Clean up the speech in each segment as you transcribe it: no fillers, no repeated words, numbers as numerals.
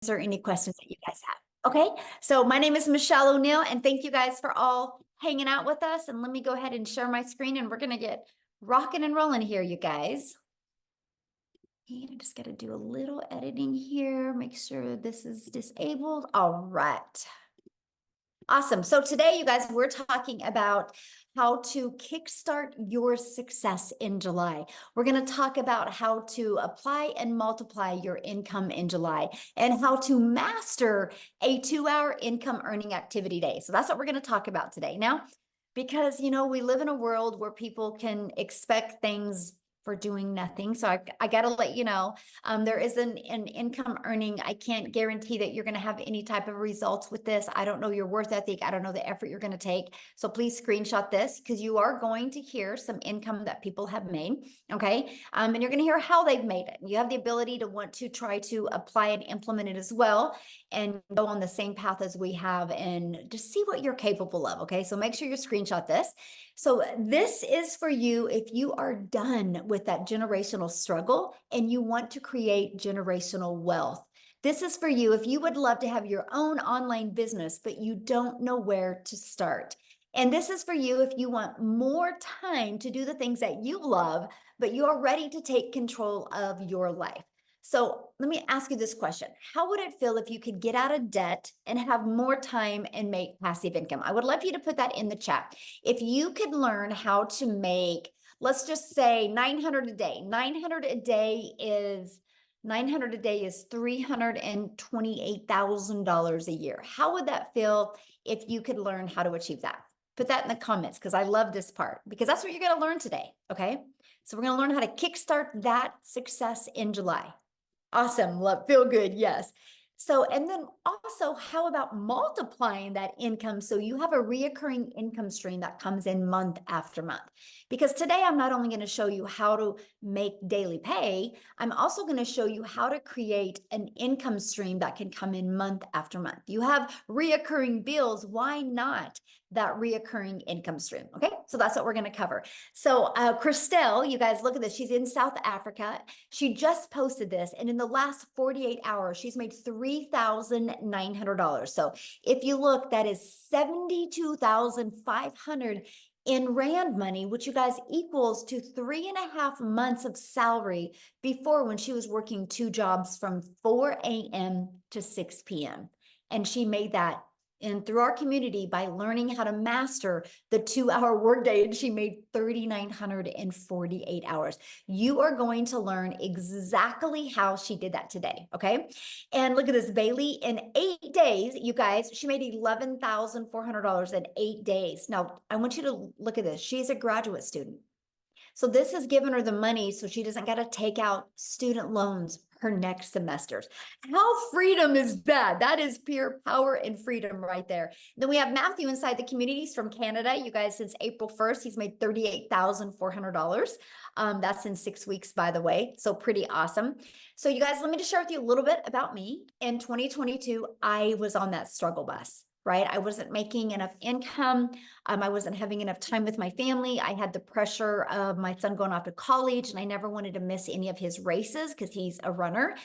answer any questions that you guys have. Okay, so my name is Michelle O'Neill, and thank you guys for all hanging out with us. And let me go ahead and share my screen, and we're going to get rocking and rolling here, you guys. And I just got to do a little editing here, make sure this is disabled. All right. Awesome. So today, you guys, we're talking about how to kickstart your success in July. We're going to talk about how to apply and multiply your income in July and how to master a 2-hour income earning activity day. So that's what we're going to talk about today. Now, because, we live in a world where people can expect things for doing nothing. So I got to let you know, there is an income earning. I can't guarantee that you're going to have any type of results with this. I don't know your worth ethic. I don't know the effort you're going to take. So please screenshot this because you are going to hear some income that people have made. Okay. And you're going to hear how they've made it. You have the ability to want to try to apply and implement it as well and go on the same path as we have and just see what you're capable of. Okay. So make sure you screenshot this. So this is for you if you are done with that generational struggle and you want to create generational wealth. This is for you if you would love to have your own online business, but you don't know where to start. And this is for you if you want more time to do the things that you love, but you are ready to take control of your life. So let me ask you this question. How would it feel if you could get out of debt and have more time and make passive income? I would love you to put that in the chat. If you could learn how to make, let's just say 900 a day. 900 a day is $328,000 a year. How would that feel if you could learn how to achieve that? Put that in the comments because I love this part because that's what you're going to learn today. Okay. So we're going to learn how to kickstart that success in July. Awesome. Love, feel good. Yes. So, and then also, how about multiplying that income so you have a reoccurring income stream that comes in month after month? Because today I'm not only going to show you how to make daily pay, I'm also going to show you how to create an income stream that can come in month after month. You have reoccurring bills. Why not that reoccurring income stream? Okay. So that's what we're going to cover. So, Christelle, you guys look at this. She's in South Africa. She just posted this, and in the last 48 hours, she's made $3,900. So if you look, that is 72,500 in Rand money, which you guys equals to 3.5 months of salary before when she was working 2 jobs from 4 a.m. to 6 p.m. And she made that and through our community by learning how to master the 2-hour workday, and she made 3,900 in 48 hours. You are going to learn exactly how she did that today. Okay. And look at this, Bailey, in 8 days, you guys, she made $11,400 in 8 days. Now I want you to look at this. She's a graduate student. So this has given her the money so she doesn't got to take out student loans her next semesters. How freedom is that? That is pure power and freedom right there. Then we have Matthew inside the communities from Canada. You guys, since April 1st, he's made $38,400. That's in 6 weeks, by the way. So pretty awesome. So you guys, let me just share with you a little bit about me. In 2022, I was on that struggle bus. Right? I wasn't making enough income. I wasn't having enough time with my family. I had the pressure of my son going off to college, and I never wanted to miss any of his races because he's a runner.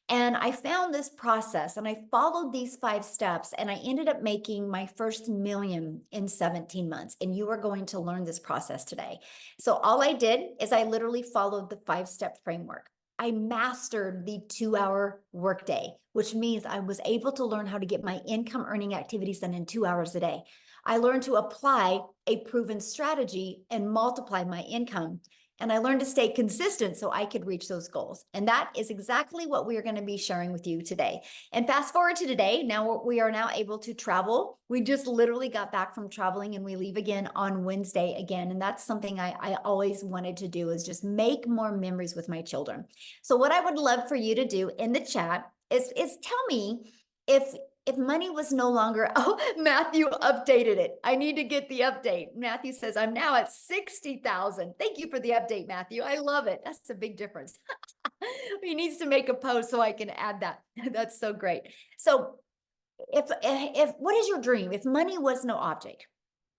And I found this process and I followed these 5 steps, and I ended up making my first million in 17 months. And you are going to learn this process today. So all I did is I literally followed the 5-step framework. I mastered the 2-hour workday, which means I was able to learn how to get my income earning activities done in 2 hours a day. I learned to apply a proven strategy and multiply my income. And I learned to stay consistent so I could reach those goals. And that is exactly what we are going to be sharing with you today. And fast forward to today, now we are now able to travel. We just literally got back from traveling and we leave again on Wednesday again. And that's something I always wanted to do, is just make more memories with my children. So what I would love for you to do in the chat is tell me if money was no longer, oh, Matthew updated it. I need to get the update. Matthew says, I'm now at 60,000. Thank you for the update, Matthew. I love it. That's a big difference. He needs to make a post so I can add that. That's so great. So if what is your dream? If money was no object,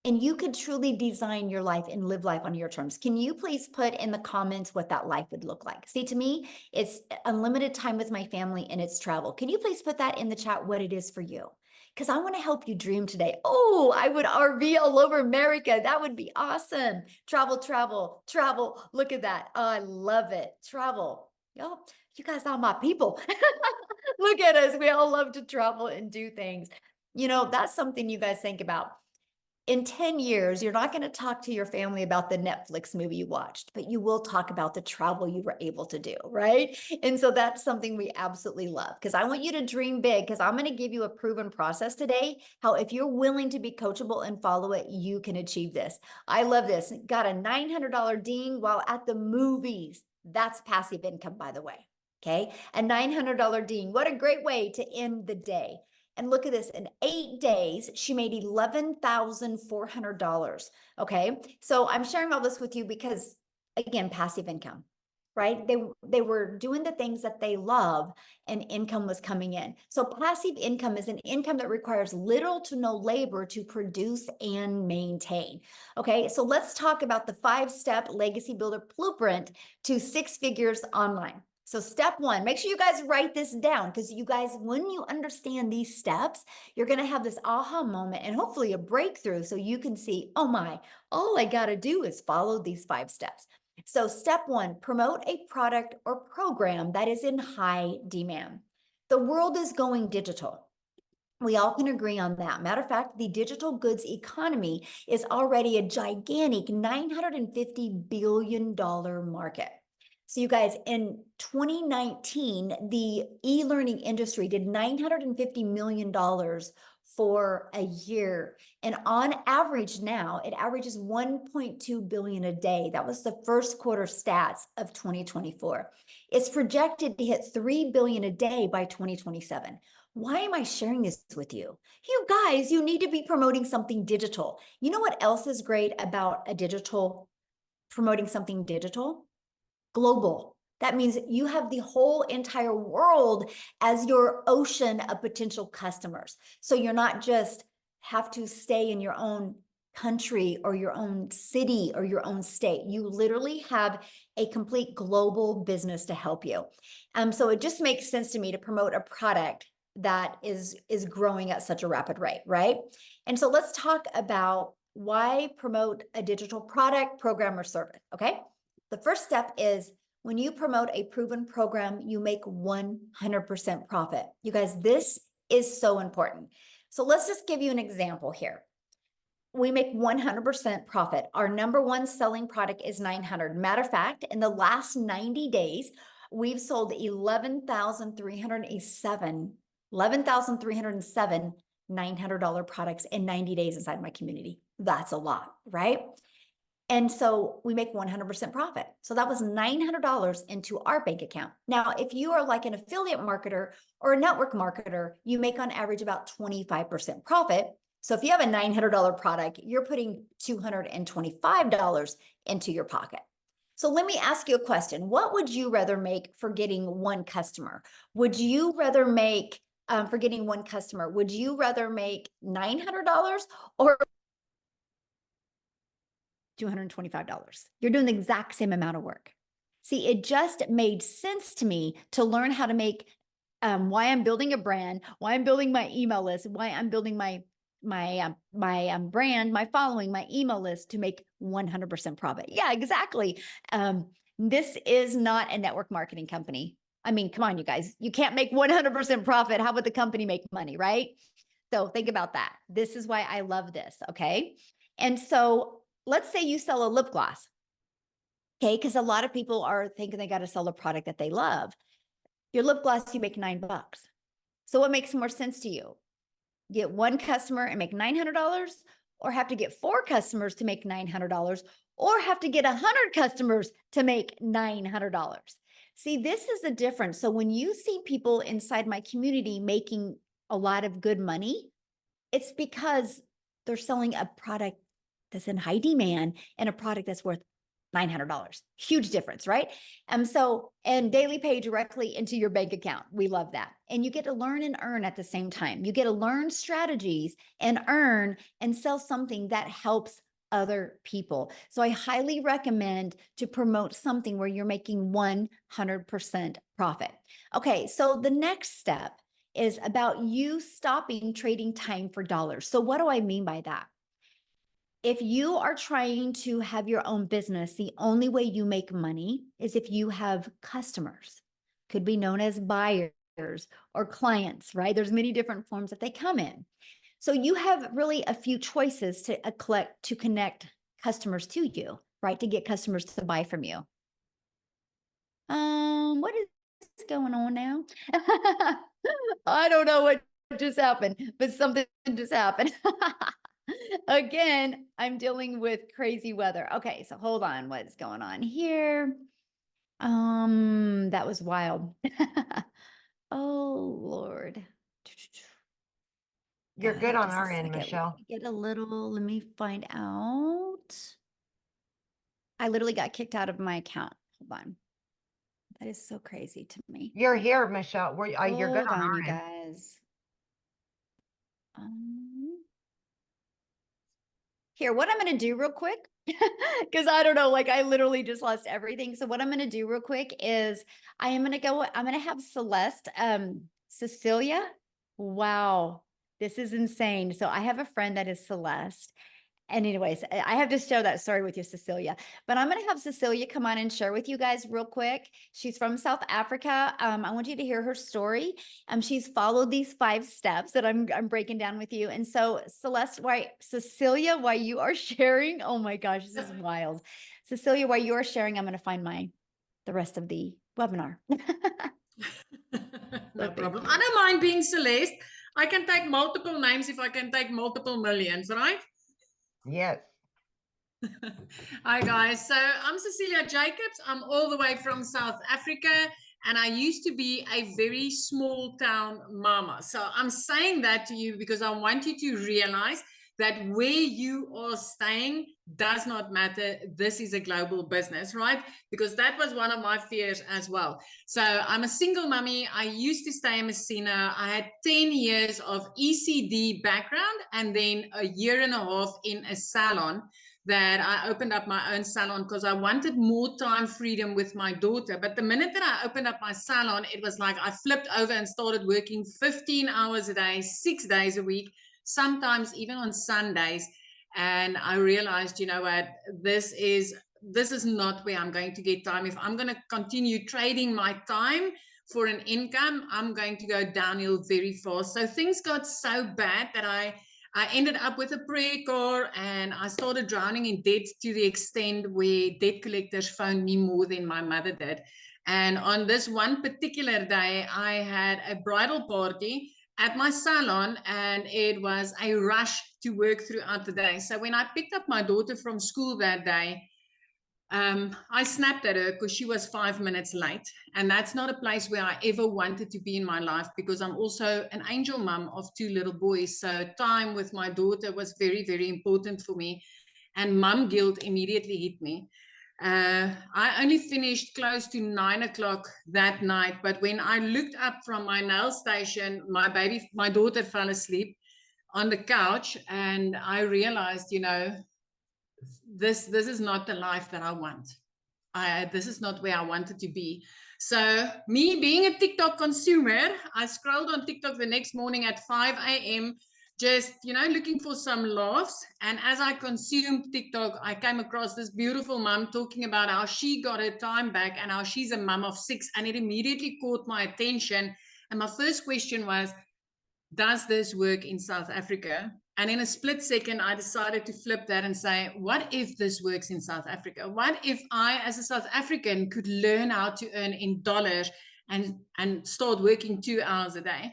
And you could truly design your life and live life on your terms. Can you please put in the comments what that life would look like? See, to me, it's unlimited time with my family and it's travel. Can you please put that in the chat what it is for you? Because I want to help you dream today. Oh, I would RV all over America. That would be awesome. Travel, travel, travel. Look at that. Oh, I love it. Travel. Yo, you guys are my people. Look at us. We all love to travel and do things. You know, that's something you guys think about. In 10 years, you're not going to talk to your family about the Netflix movie you watched, but you will talk about the travel you were able to do, right? And so that's something we absolutely love because I want you to dream big because I'm going to give you a proven process today. How if you're willing to be coachable and follow it, you can achieve this. I love this. Got a $900 ding while at the movies. That's passive income, by the way. Okay. A $900 ding. What a great way to end the day. And look at this, in 8 days, she made $11,400. Okay. So I'm sharing all this with you because, again, passive income, right? They were doing the things that they love and income was coming in. So passive income is an income that requires little to no labor to produce and maintain. Okay. So let's talk about the 5-step legacy builder blueprint to 6 figures online. So step 1, make sure you guys write this down because you guys, when you understand these steps, you're going to have this aha moment and hopefully a breakthrough so you can see, oh my, all I got to do is follow these 5 steps. So step 1, promote a product or program that is in high demand. The world is going digital. We all can agree on that. Matter of fact, the digital goods economy is already a gigantic $950 billion market. So you guys, in 2019, the e-learning industry did $950 million for a year. And on average now, it averages 1.2 billion a day. That was the first quarter stats of 2024. It's projected to hit 3 billion a day by 2027. Why am I sharing this with you? You guys, you need to be promoting something digital. You know what else is great about promoting something digital? Global. That means you have the whole entire world as your ocean of potential customers. So you're not just have to stay in your own country or your own city or your own state. You literally have a complete global business to help you. So it just makes sense to me to promote a product that is growing at such a rapid rate, right? And so let's talk about why promote a digital product, program, or service, okay? The first step is when you promote a proven program, you make 100% profit. You guys, this is so important. So let's just give you an example here. We make 100% profit. Our number one selling product is 900. Matter of fact, in the last 90 days, we've sold 11,307 $900 products in 90 days inside my community. That's a lot, right? And so we make 100% profit. So that was $900 into our bank account. Now, if you are like an affiliate marketer or a network marketer, you make on average about 25% profit. So if you have a $900 product, you're putting $225 into your pocket. So let me ask you a question. What would you rather make for getting one customer? Would you rather make, for getting one customer, would you rather make $900 or $225? You're doing the exact same amount of work. See, it just made sense to me to learn how to make, why I'm building a brand, why I'm building my email list, why I'm building my brand, my following, my email list to make 100% profit. Yeah, exactly. This is not a network marketing company. I mean, come on, you guys, you can't make 100% profit. How would the company make money, right? So think about that. This is why I love this, okay? And so let's say you sell a lip gloss, okay? Because a lot of people are thinking they got to sell a product that they love. Your lip gloss, you make $9. So what makes more sense to you? Get one customer and make $900, or have to get 4 customers to make $900, or have to get 100 customers to make $900. See, this is the difference. So when you see people inside my community making a lot of good money, it's because they're selling a product that's in high demand and a product that's worth $900. Huge difference, right? And daily pay directly into your bank account. We love that. And you get to learn and earn at the same time. You get to learn strategies and earn and sell something that helps other people. So I highly recommend to promote something where you're making 100% profit. Okay, so the next step is about you stopping trading time for dollars. So what do I mean by that? If you are trying to have your own business, the only way you make money is if you have customers, could be known as buyers or clients, right? There's many different forms that they come in. So you have really a few choices to connect customers to you, right? To get customers to buy from you. What is going on now? I don't know what just happened, but something just happened. Again, I'm dealing with crazy weather. Okay, so hold on, what's going on here? That was wild. Oh Lord. You're good God, on just a our end, second. Let Michelle. me get a little, let me find out. I literally got kicked out of my account. Hold on. That is so crazy to me. You're here, Michelle. You're good Hold on on, you our end. guys. Here, what I'm going to do real quick, because I don't know, like I literally just lost everything. So what I'm going to do real quick is I'm going to have Celeste, Cecilia. Wow, this is insane. So I have a friend that is Celeste. And anyways, I have to share that story with you, Cecilia. But I'm going to have Cecilia come on and share with you guys real quick. She's from South Africa. I want you to hear her story. She's followed these 5 steps that I'm breaking down with you. And so, Cecilia, while you are sharing, oh my gosh, this is wild. Cecilia, while you are sharing, I'm going to find the rest of the webinar. No problem. I don't mind being Celeste. I can take multiple names if I can take multiple millions, right? Yes. Hi guys, so I'm Cecilia Jacobs. I'm all the way from South Africa, and I used to be a very small town mama. So I'm saying that to you because I want you to realize that where you are staying does not matter. This is a global business, right? Because that was one of my fears as well. So I'm a single mummy. I used to stay in Messina. I had 10 years of ECD background and then a year and a half in a salon that I opened up my own salon because I wanted more time freedom with my daughter. But the minute that I opened up my salon, it was like I flipped over and started working 15 hours a day, 6 days a week, sometimes even on Sundays. And I realized, you know what, this is not where I'm going to get time. If I'm going to continue trading my time for an income, I'm going to go downhill very fast. So things got so bad that I ended up with a prayer car and I started drowning in debt to the extent where debt collectors phoned me more than my mother did. And on this one particular day, I had a bridal party at my salon and it was a rush to work throughout the day. So when I picked up my daughter from school that day, I snapped at her because she was 5 minutes late. And that's not a place where I ever wanted to be in my life because I'm also an angel mom of 2 little boys. So time with my daughter was very, very important for me. And mom guilt immediately hit me. I only finished close to 9 o'clock that night. But when I looked up from my nail station, my daughter fell asleep on the couch. And I realized, you know, this is not the life that I want. This is not where I wanted to be. So me being a TikTok consumer, I scrolled on TikTok the next morning at 5 a.m. just, you know, looking for some laughs. And as I consumed TikTok, I came across this beautiful mom talking about how she got her time back and how she's a mom of 6. And it immediately caught my attention. And my first question was, does this work in South Africa? And in a split second, I decided to flip that and say, what if this works in South Africa? What if I, as a South African, could learn how to earn in dollars and start working 2 hours a day?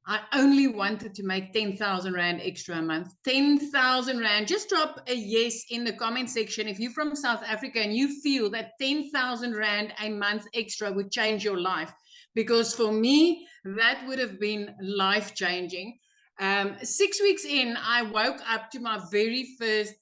I only wanted to make 10,000 Rand extra a month. 10,000 Rand. Just drop a yes in the comment section if you're from South Africa and you feel that 10,000 Rand a month extra would change your life. Because for me, that would have been life-changing. 6 weeks in, I woke up to my very first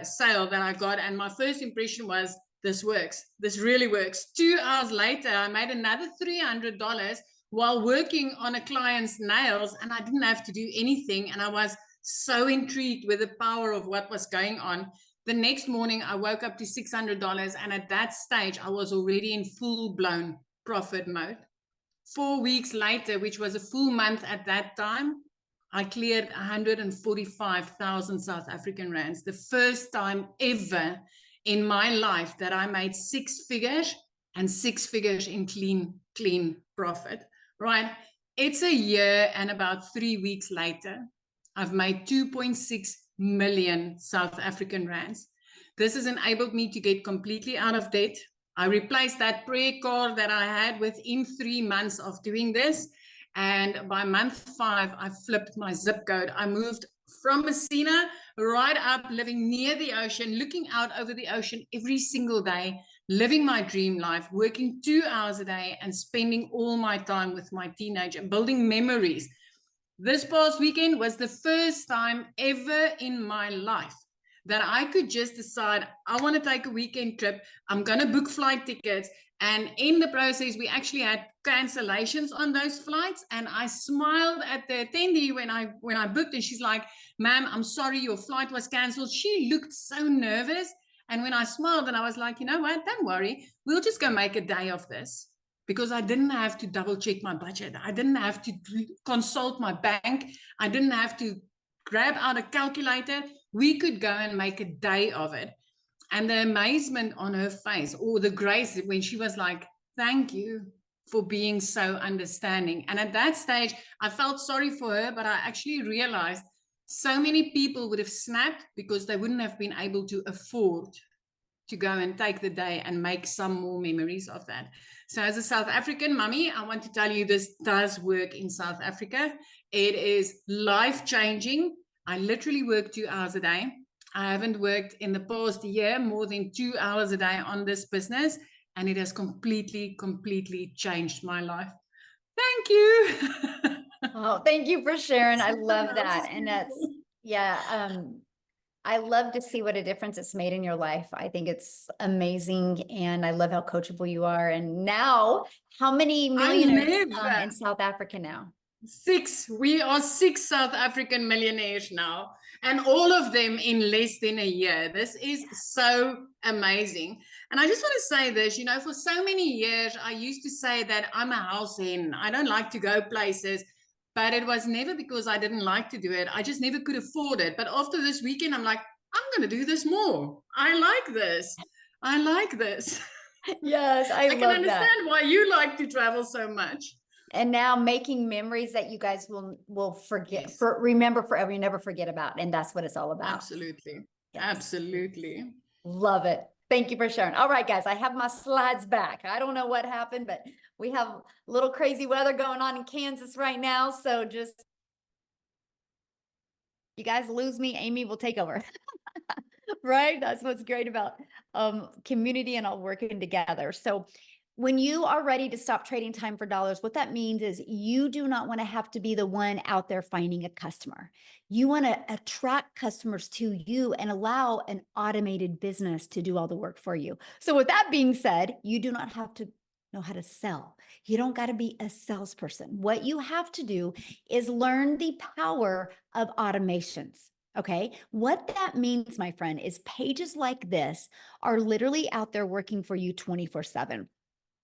sale that I got, and my first impression was, this works. This really works. 2 hours later, I made another $300 while working on a client's nails, and I didn't have to do anything. And I was so intrigued with the power of what was going on. The next morning, I woke up to $600. And at that stage, I was already in full-blown profit mode. 4 weeks later, which was a full month at that time, I cleared 145,000 South African rands. The first time ever in my life that I made 6 figures, and 6 figures in clean profit, right? It's a year and about 3 weeks later, I've made 2.6 million South African rands. This has enabled me to get completely out of debt. I replaced that prayer card that I had within 3 months of doing this. And by month 5, I flipped my zip code. I moved from Messina right up, living near the ocean, looking out over the ocean every single day, living my dream life, working 2 hours a day and spending all my time with my teenager, building memories. This past weekend was the first time ever in my life that I could just decide, I want to take a weekend trip. I'm going to book flight tickets. And in the process, we actually had cancellations on those flights. And I smiled at the attendee when I booked, and she's like, "Ma'am, I'm sorry, your flight was canceled." She looked so nervous. And when I smiled, and I was like, "You know what? Don't worry. We'll just go make a day of this." Because I didn't have to double check my budget. I didn't have to consult my bank. I didn't have to grab out a calculator. We could go and make a day of it. And the amazement on her face, or the grace when she was like, "Thank you for being so understanding." And at that stage, I felt sorry for her, but I actually realized so many people would have snapped because they wouldn't have been able to afford to go and take the day and make some more memories of that. So as a South African mummy, I want to tell you this does work in South Africa. It is life-changing. I literally work 2 hours a day. I haven't worked in the past year more than 2 hours a day on this business, and it has completely changed my life. Thank you. Oh, thank you for sharing. I love that. And that's, yeah, I love to see what a difference it's made in your life. I think it's amazing. And I love how coachable you are. And now, how many millionaires in South Africa now? 6. We are 6 South African millionaires now, and all of them in less than a year. This is so amazing. And I just want to say this, you know, for so many years, I used to say that I'm a house hen. I don't like to go places, but it was never because I didn't like to do it. I just never could afford it. But after this weekend, I'm like, I'm going to do this more. I like this. I like this. Yes, I can love understand that. why you like to travel so much. And now making memories that you guys will forget, Yes. remember forever, you never forget about. And that's what it's all about. Absolutely. Yes. Absolutely. Love it. Thank you for sharing. All right, guys, I have my slides back. I don't know what happened, but we have a little crazy weather going on in Kansas right now. So just, you guys lose me, Amy will take over. Right? That's what's great about community and all working together. So when you are ready to stop trading time for dollars, what that means is you do not want to have to be the one out there finding a customer. You want to attract customers to you and allow an automated business to do all the work for you. So with that being said, you do not have to know how to sell. You don't got to be a salesperson. What you have to do is learn the power of automations. Okay. What that means, my friend, is pages like this are literally out there working for you 24/7.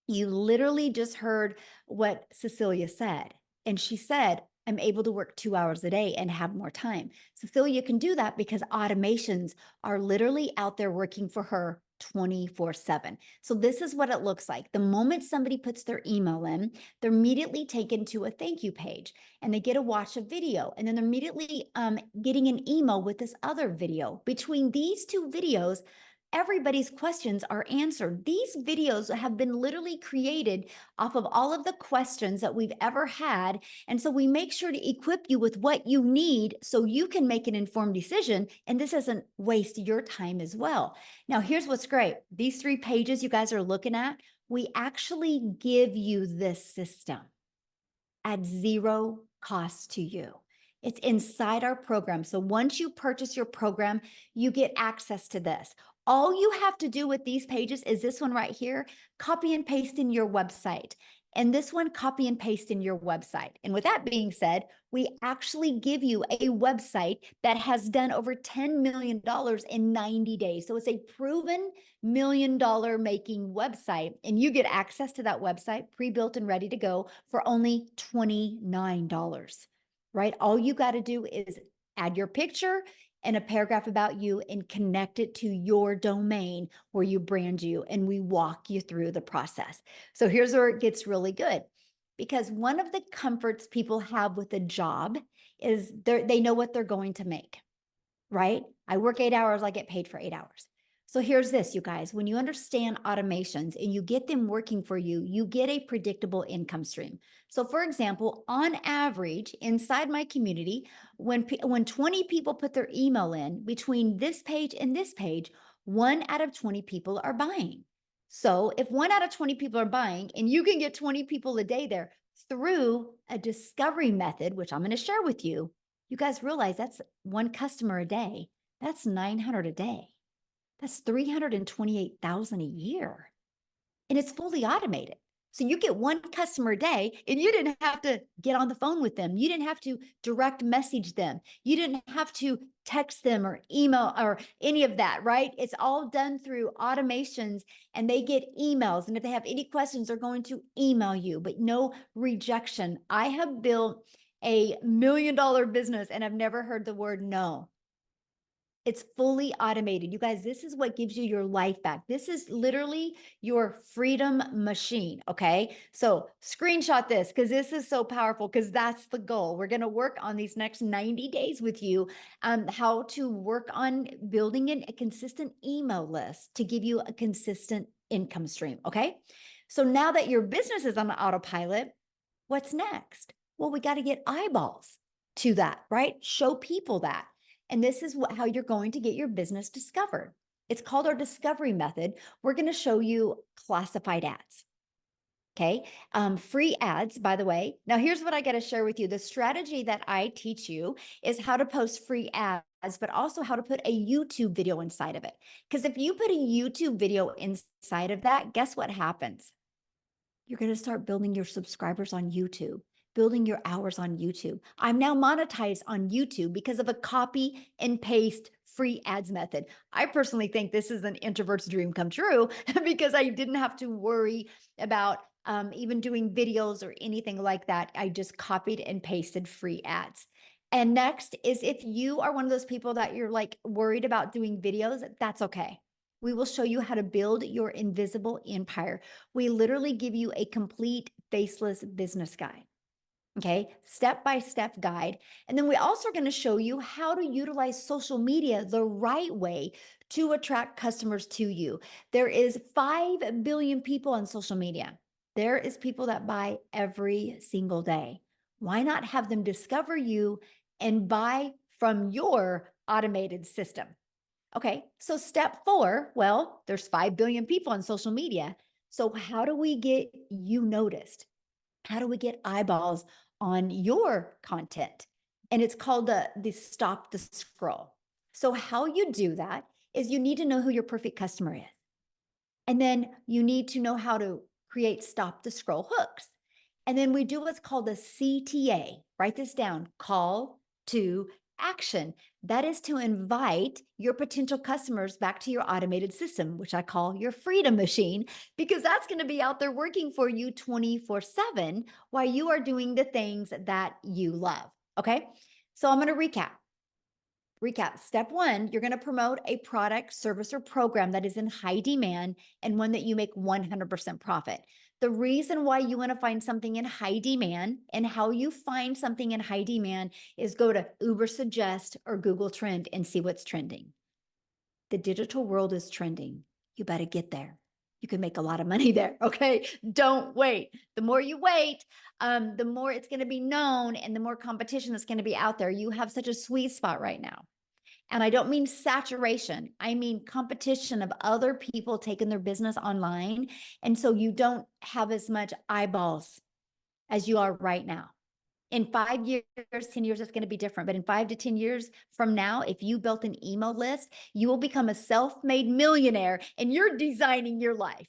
You literally just heard what Cecilia said. And she said, I'm able to work 2 hours a day and have more time. Cecilia can do that because automations are literally out there working for her 24/7. So this is what it looks like. The moment somebody puts their email in, they're immediately taken to a thank you page and they get to watch a video. And then they're immediately getting an email with this other video. Between these 2 videos, everybody's questions are answered. These videos have been literally created off of all of the questions that we've ever had. And so we make sure to equip you with what you need so you can make an informed decision. And this doesn't waste your time as well. Now, here's what's great. These 3 pages you guys are looking at, we actually give you this system at zero cost to you. It's inside our program. So once you purchase your program, you get access to this. All you have to do with these pages is this one right here, copy and paste in your website. And this one, copy and paste in your website. And with that being said, we actually give you a website that has done over $10 million in 90 days. So it's a proven $1 million making website. And you get access to that website pre-built and ready to go for only $29, right? All you got to do is add your picture and a paragraph about you and connect it to your domain where you brand you, and we walk you through the process. So here's where it gets really good, because one of the comforts people have with a job is they know what they're going to make, right? I work 8 hours, I get paid for 8 hours. So here's this, you guys, when you understand automations and you get them working for you, you get a predictable income stream. So for example, on average, inside my community, when 20 people put their email in between this page and this page, 1 out of 20 people are buying. So if 1 out of 20 people are buying and you can get 20 people a day there through a discovery method, which I'm going to share with you, you guys realize that's 1 customer a day. That's 900 a day. That's 328,000 a year. And it's fully automated. So you get 1 customer a day and you didn't have to get on the phone with them. You didn't have to direct message them. You didn't have to text them or email or any of that, right? It's all done through automations, and they get emails. And if they have any questions, they're going to email you, but no rejection. I have built a $1 million business and I've never heard the word no. It's fully automated. You guys, this is what gives you your life back. This is literally your freedom machine, okay? So screenshot this because this is so powerful, because that's the goal. We're going to work on these next 90 days with you, how to work on building a consistent email list to give you a consistent income stream, okay? So now that your business is on autopilot, what's next? Well, we got to get eyeballs to that, right? Show people that. And this is how you're going to get your business discovered. It's called our discovery method. We're going to show you classified ads. Okay. Free ads, by the way. Now, here's what I got to share with you. The strategy that I teach you is how to post free ads, but also how to put a YouTube video inside of it. Because if you put a YouTube video inside of that, guess what happens? You're going to start building your subscribers on YouTube, building your hours on YouTube. I'm now monetized on YouTube because of a copy and paste free ads method. I personally think this is an introvert's dream come true because I didn't have to worry about even doing videos or anything like that. I just copied and pasted free ads. And next is, if you are one of those people that you're like worried about doing videos, that's okay. We will show you how to build your invisible empire. We literally give you a complete faceless business guide. Okay, step-by-step guide. And then we also are going to show you how to utilize social media the right way to attract customers to you. There is 5 billion people on social media. There is people that buy every single day. Why not have them discover you and buy from your automated system? Okay, so step 4, well, there's 5 billion people on social media. So how do we get you noticed? How do we get eyeballs on your content? And it's called the stop the scroll. So how you do that is you need to know who your perfect customer is. And then you need to know how to create stop the scroll hooks. And then we do what's called a CTA. Write this down: call to action. That is to invite your potential customers back to your automated system, which I call your freedom machine, because that's going to be out there working for you 24/7 while you are doing the things that you love. Okay. So I'm going to recap. Step 1, you're going to promote a product, service, or program that is in high demand and one that you make 100% profit. The reason why you want to find something in high demand and how you find something in high demand is go to Uber Suggest or Google Trend and see what's trending. The digital world is trending. You better get there. You can make a lot of money there. Okay. Don't wait. The more you wait, the more it's going to be known and the more competition that's going to be out there. You have such a sweet spot right now. And I don't mean saturation. I mean competition of other people taking their business online. And so you don't have as much eyeballs as you are right now. In 5 years, 10 years, it's going to be different. But in 5 to 10 years from now, if you built an email list, you will become a self-made millionaire and you're designing your life.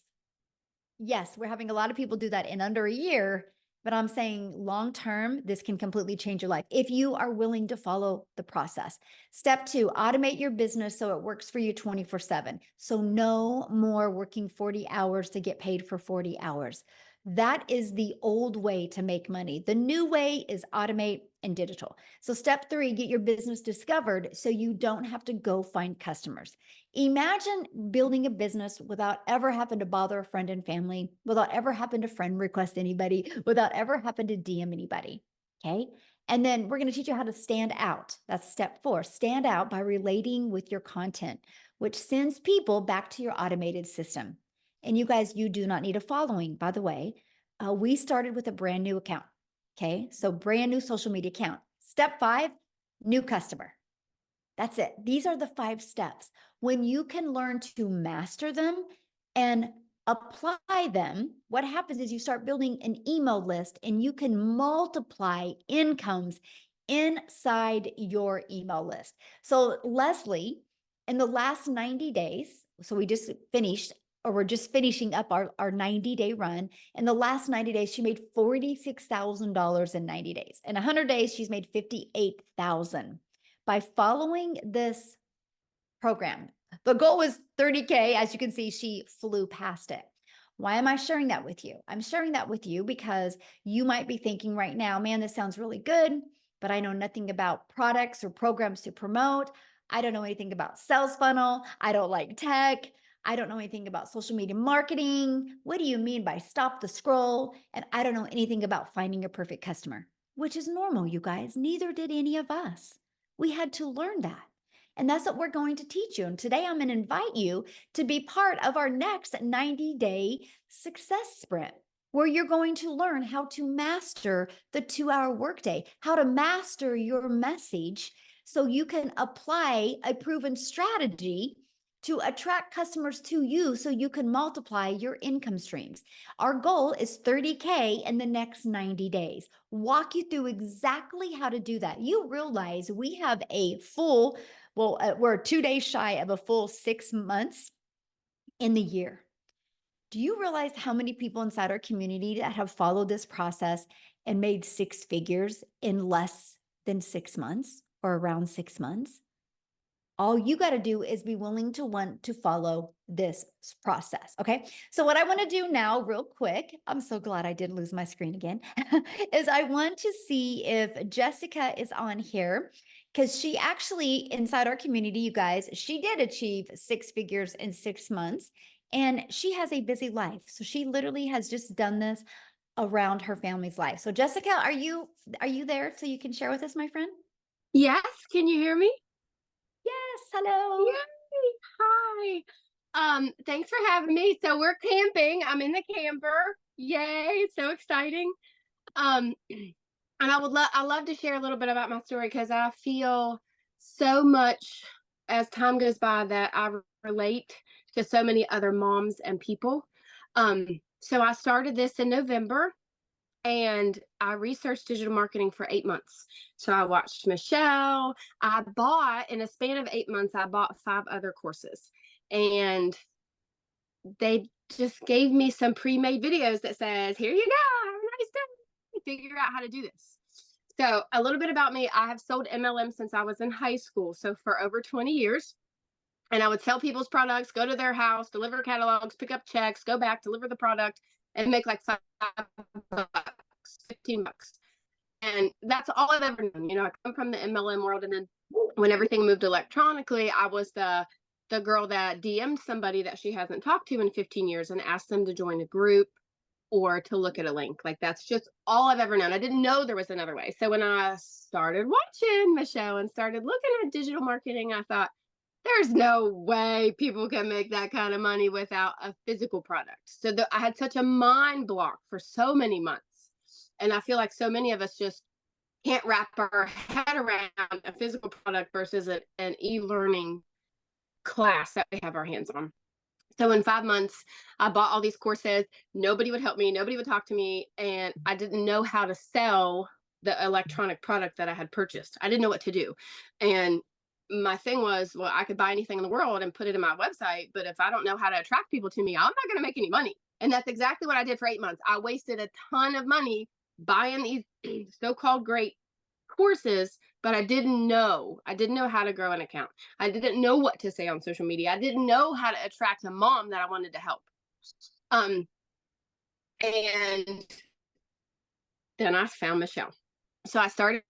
Yes, we're having a lot of people do that in under a year, but I'm saying long term, this can completely change your life if you are willing to follow the process. Step 2, automate your business so it works for you 24/7. So no more working 40 hours to get paid for 40 hours. That is the old way to make money. The new way is automate and digital. So step 3, get your business discovered so you don't have to go find customers. Imagine building a business without ever having to bother a friend and family, without ever having to friend request anybody, without ever having to DM anybody. Okay. And then we're going to teach you how to stand out. That's step 4. Stand out by relating with your content, which sends people back to your automated system. And you guys, you do not need a following, by the way. We started with a brand new account. Okay. So brand new social media account. Step 5, new customer. That's it. These are the 5 steps. When you can learn to master them and apply them, what happens is you start building an email list and you can multiply incomes inside your email list. So Leslie, in the last 90 days, so we just finished, or we're just finishing up our 90-day run. In the last 90 days, she made $46,000 in 90 days. In 100 days, she's made $58,000 by following this program. The goal was 30K. As you can see, she flew past it. Why am I sharing that with you? I'm sharing that with you because you might be thinking right now, man, this sounds really good, but I know nothing about products or programs to promote. I don't know anything about sales funnel. I don't like tech. I don't know anything about social media marketing. What do you mean by stop the scroll? And I don't know anything about finding a perfect customer, which is normal, you guys. Neither did any of us. We had to learn that. And that's what we're going to teach you. And today I'm going to invite you to be part of our next 90-day success sprint, where you're going to learn how to master the 2-hour workday, how to master your message so you can apply a proven strategy to attract customers to you so you can multiply your income streams. Our goal is 30K in the next 90 days. Walk you through exactly how to do that. You realize we have a full, we're 2 days shy of a full 6 months in the year. Do you realize how many people inside our community that have followed this process and made 6 figures in less than 6 months or around 6 months? All you got to do is be willing to want to follow this process. Okay. So what I want to do now real quick, I'm so glad I didn't lose my screen again, is I want to see if Jessica is on here, because she actually, inside our community, you guys, she did achieve 6 figures in 6 months and she has a busy life. So she literally has just done this around her family's life. So Jessica, are you there so you can share with us, my friend? Yes, can you hear me? Yes. Hello. Yay! Hi. Thanks for having me. So we're camping. I'm in the camper. Yay, so exciting. And I love to share a little bit about my story because I feel so much as time goes by that I relate to so many other moms and people. So I started this in November and I researched digital marketing for 8 months. So I watched Michelle. I bought, in a span of 8 months, I bought 5 other courses. And they just gave me some pre-made videos that says, here you go, have a nice day. Figure out how to do this. So a little bit about me. I have sold MLM since I was in high school. So for over 20 years. And I would sell people's products, go to their house, deliver catalogs, pick up checks, go back, deliver the product, and make like $5, $15. And that's all I've ever known. You know, I come from the MLM world, and then when everything moved electronically, I was the girl that DM'd somebody that she hasn't talked to in 15 years and asked them to join a group or to look at a link. Like, that's just all I've ever known. I didn't know there was another way. So when I started watching Michelle and started looking at digital marketing, I thought, there's no way people can make that kind of money without a physical product. So I had such a mind block for so many months. And I feel like so many of us just can't wrap our head around a physical product versus an e-learning class that we have our hands on. So in 5 months, I bought all these courses. Nobody would help me. Nobody would talk to me. And I didn't know how to sell the electronic product that I had purchased. I didn't know what to do. And my thing was, well, I could buy anything in the world and put it in my website, but if I don't know how to attract people to me, I'm not going to make any money. And that's exactly what I did for 8 months. I wasted a ton of money buying these so-called great courses, but I didn't know. I didn't know how to grow an account. I didn't know what to say on social media. I didn't know how to attract a mom that I wanted to help. And then I found Michelle. So I started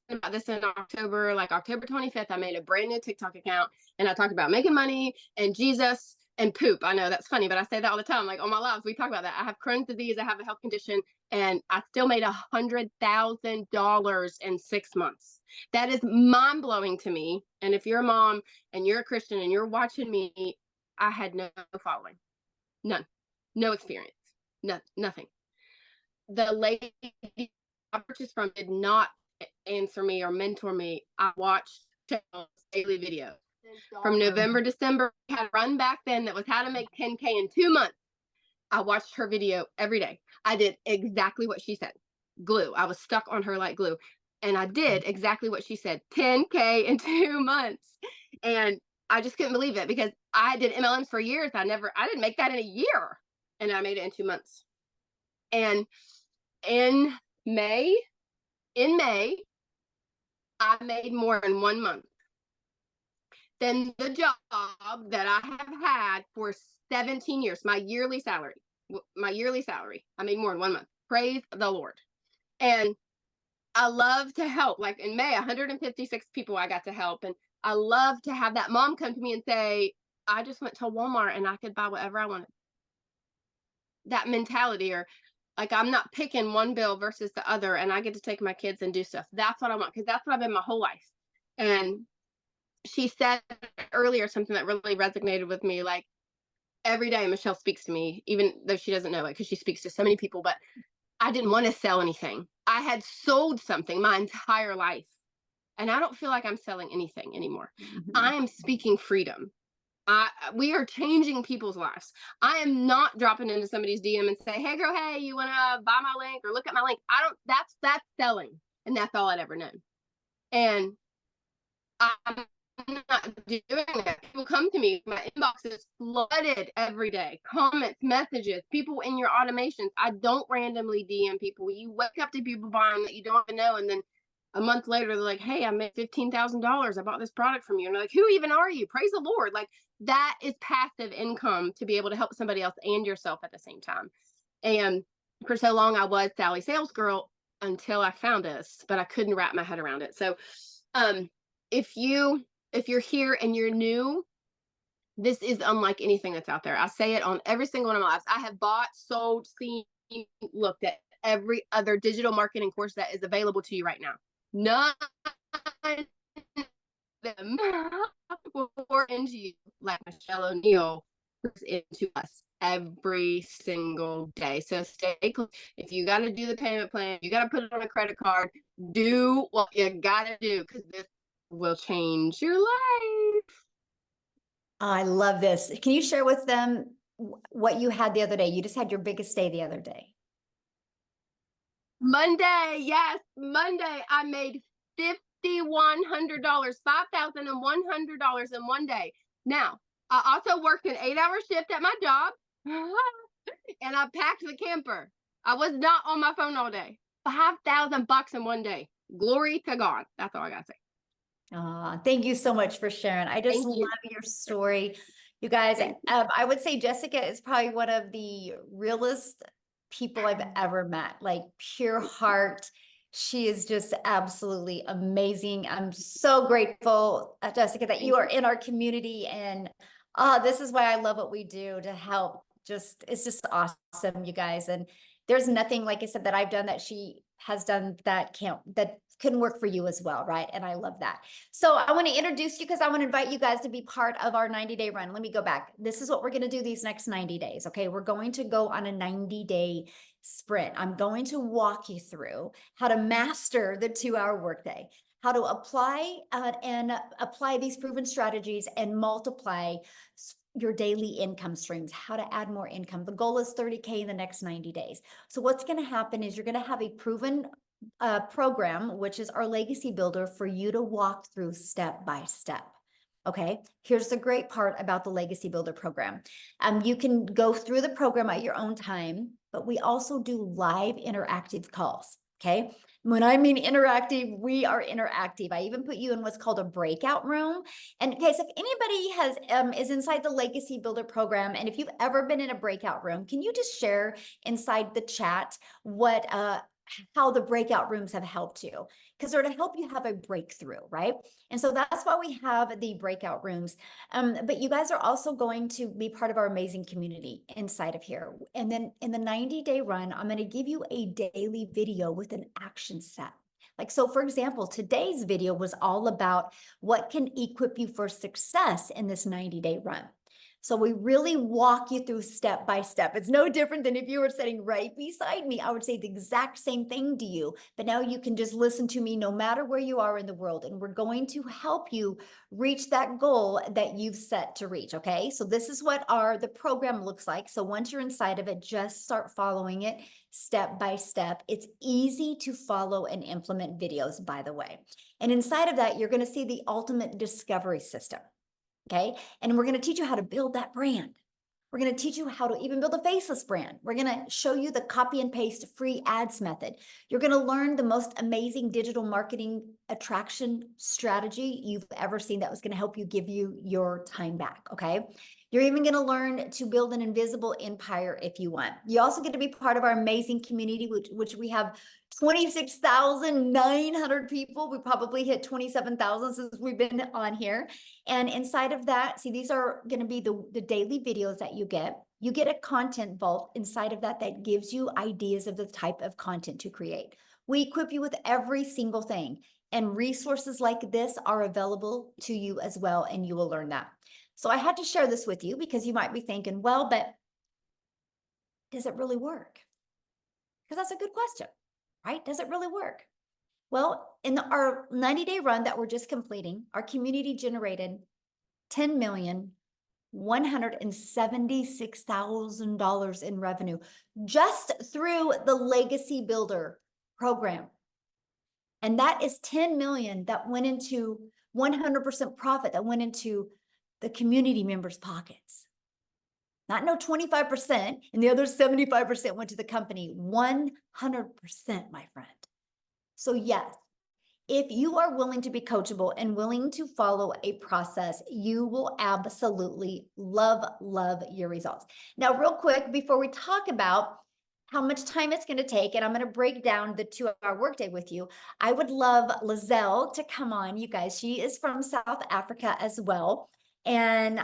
about this in October, like October 25th. I made a brand new TikTok account and I talked about making money and Jesus and poop. I know that's funny, but I say that all the time. Like on my lives, we talk about that. I have Crohn's disease, I have a health condition, and I still made $100,000 in 6 months. That is mind blowing to me. And if you're a mom and you're a Christian and you're watching me, I had no following, none, no experience, nothing. The lady I purchased from did not answer me or mentor me. I watched daily videos from November, December. I had a run back then that was how to make 10K in 2 months. I watched her video every day. I did exactly what she said. Glue. I was stuck on her like glue. And I did exactly what she said. 10K in 2 months. And I just couldn't believe it because I did MLMs for years. I didn't make that in a year. And I made it in 2 months. And in May, I made more in 1 month than the job that I have had for 17 years. My yearly salary, I made more in 1 month. Praise the Lord. And I love to help. Like in May, 156 people I got to help. And I love to have that mom come to me and say, I just went to Walmart and I could buy whatever I wanted. That mentality, or like I'm not picking one bill versus the other and I get to take my kids and do stuff. That's what I want because that's what I've been my whole life. And she said earlier something that really resonated with me. Like every day Michelle speaks to me, even though she doesn't know it because she speaks to so many people, but I didn't want to sell anything. I had sold something my entire life and I don't feel like I'm selling anything anymore. I am speaking freedom. We are changing people's lives. I am not dropping into somebody's DM and say, hey girl, hey, you want to buy my link or look at my link? That's selling. And that's all I'd ever known. And I'm not doing that. People come to me, my inbox is flooded every day. Comments, messages, people in your automations. I don't randomly DM people. You wake up to people buying that you don't even know. And then a month later, they're like, hey, I made $15,000. I bought this product from you. And they're like, who even are you? Praise the Lord. Like that is passive income to be able to help somebody else and yourself at the same time. And for so long, I was Sally Sales Girl until I found this, but I couldn't wrap my head around it. So if you're here and you're new, this is unlike anything that's out there. I say it on every single one of my lives. I have bought, sold, seen, looked at every other digital marketing course that is available to you right now. None of them will pour into you like Michelle O'Neill puts into us every single day. So stay close. If you got to do the payment plan, you got to put it on a credit card, do what you got to do because this will change your life. I love this. Can you share with them what you had the other day? You just had your biggest day the other day. Monday, yes, Monday, I made $5,100, $5,100 in 1 day. Now, I also worked an 8-hour shift at my job, and I packed the camper. I was not on my phone all day. $5,000 in 1 day. Glory to God. That's all I gotta say. Thank you so much for sharing. I just Thank you. love your story. You guys, I would say Jessica is probably one of the realest people I've ever met, like pure heart. She is just absolutely amazing. I'm so grateful, Jessica, that you are in our community. And this is why I love what we do to help. It's just awesome, you guys. And there's nothing, like I said, that I've done that she has done that couldn't work for you as well, right? And I love that. So I want to introduce you because I want to invite you guys to be part of our 90-day run. Let me go back. This is what we're going to do these next 90 days. Okay. We're going to go on a 90-day sprint. I'm going to walk you through how to master the 2-hour workday, how to apply these proven strategies and multiply your daily income streams, how to add more income. The goal is 30K in the next 90 days. So what's going to happen is you're going to have a proven program, which is our legacy builder for you to walk through step by step. Okay, here's the great part about the Legacy Builder program. You can go through the program at your own time, but we also do live interactive calls. Okay, when I mean interactive, we are interactive. I even put you in what's called a breakout room. And guys, if anybody has is inside the Legacy Builder program, and if you've ever been in a breakout room, can you just share inside the chat what how the breakout rooms have helped you, because they're to help you have a breakthrough, right? And so that's why we have the breakout rooms. But you guys are also going to be part of our amazing community inside of here. And then in the 90-day run, I'm going to give you a daily video with an action set. Like, so for example, today's video was all about what can equip you for success in this 90-day run. So we really walk you through step by step. It's no different than if you were sitting right beside me. I would say the exact same thing to you, but now you can just listen to me no matter where you are in the world. And we're going to help you reach that goal that you've set to reach. Okay. So this is what the program looks like. So once you're inside of it, just start following it step by step. It's easy to follow and implement videos, by the way. And inside of that, you're going to see the ultimate discovery system. Okay. And we're going to teach you how to build that brand. We're going to teach you how to even build a faceless brand. We're going to show you the copy and paste free ads method. You're going to learn the most amazing digital marketing attraction strategy you've ever seen that was going to help you give you your time back. Okay. You're even going to learn to build an invisible empire if you want. You also get to be part of our amazing community, which we have 26,900 people. We probably hit 27,000 since we've been on here. And inside of that, see, these are going to be the daily videos that you get. You get a content vault inside of that that gives you ideas of the type of content to create. We equip you with every single thing, and resources like this are available to you as well, and you will learn that. So I had to share this with you because you might be thinking, well, but does it really work? Because that's a good question, right? Does it really work? Well, in our 90-day run that we're just completing, our community generated $10,176,000 in revenue just through the Legacy Builder program. And that is 10 million that went into 100% profit that went into the community members' pockets. Not no 25%, and the other 75% went to the company. 100%, my friend. So yes, if you are willing to be coachable and willing to follow a process, you will absolutely love your results. Now, real quick, before we talk about how much time it's going to take, and I'm going to break down the 2-hour workday with you, I would love Lizelle to come on, you guys. She is from South Africa as well. And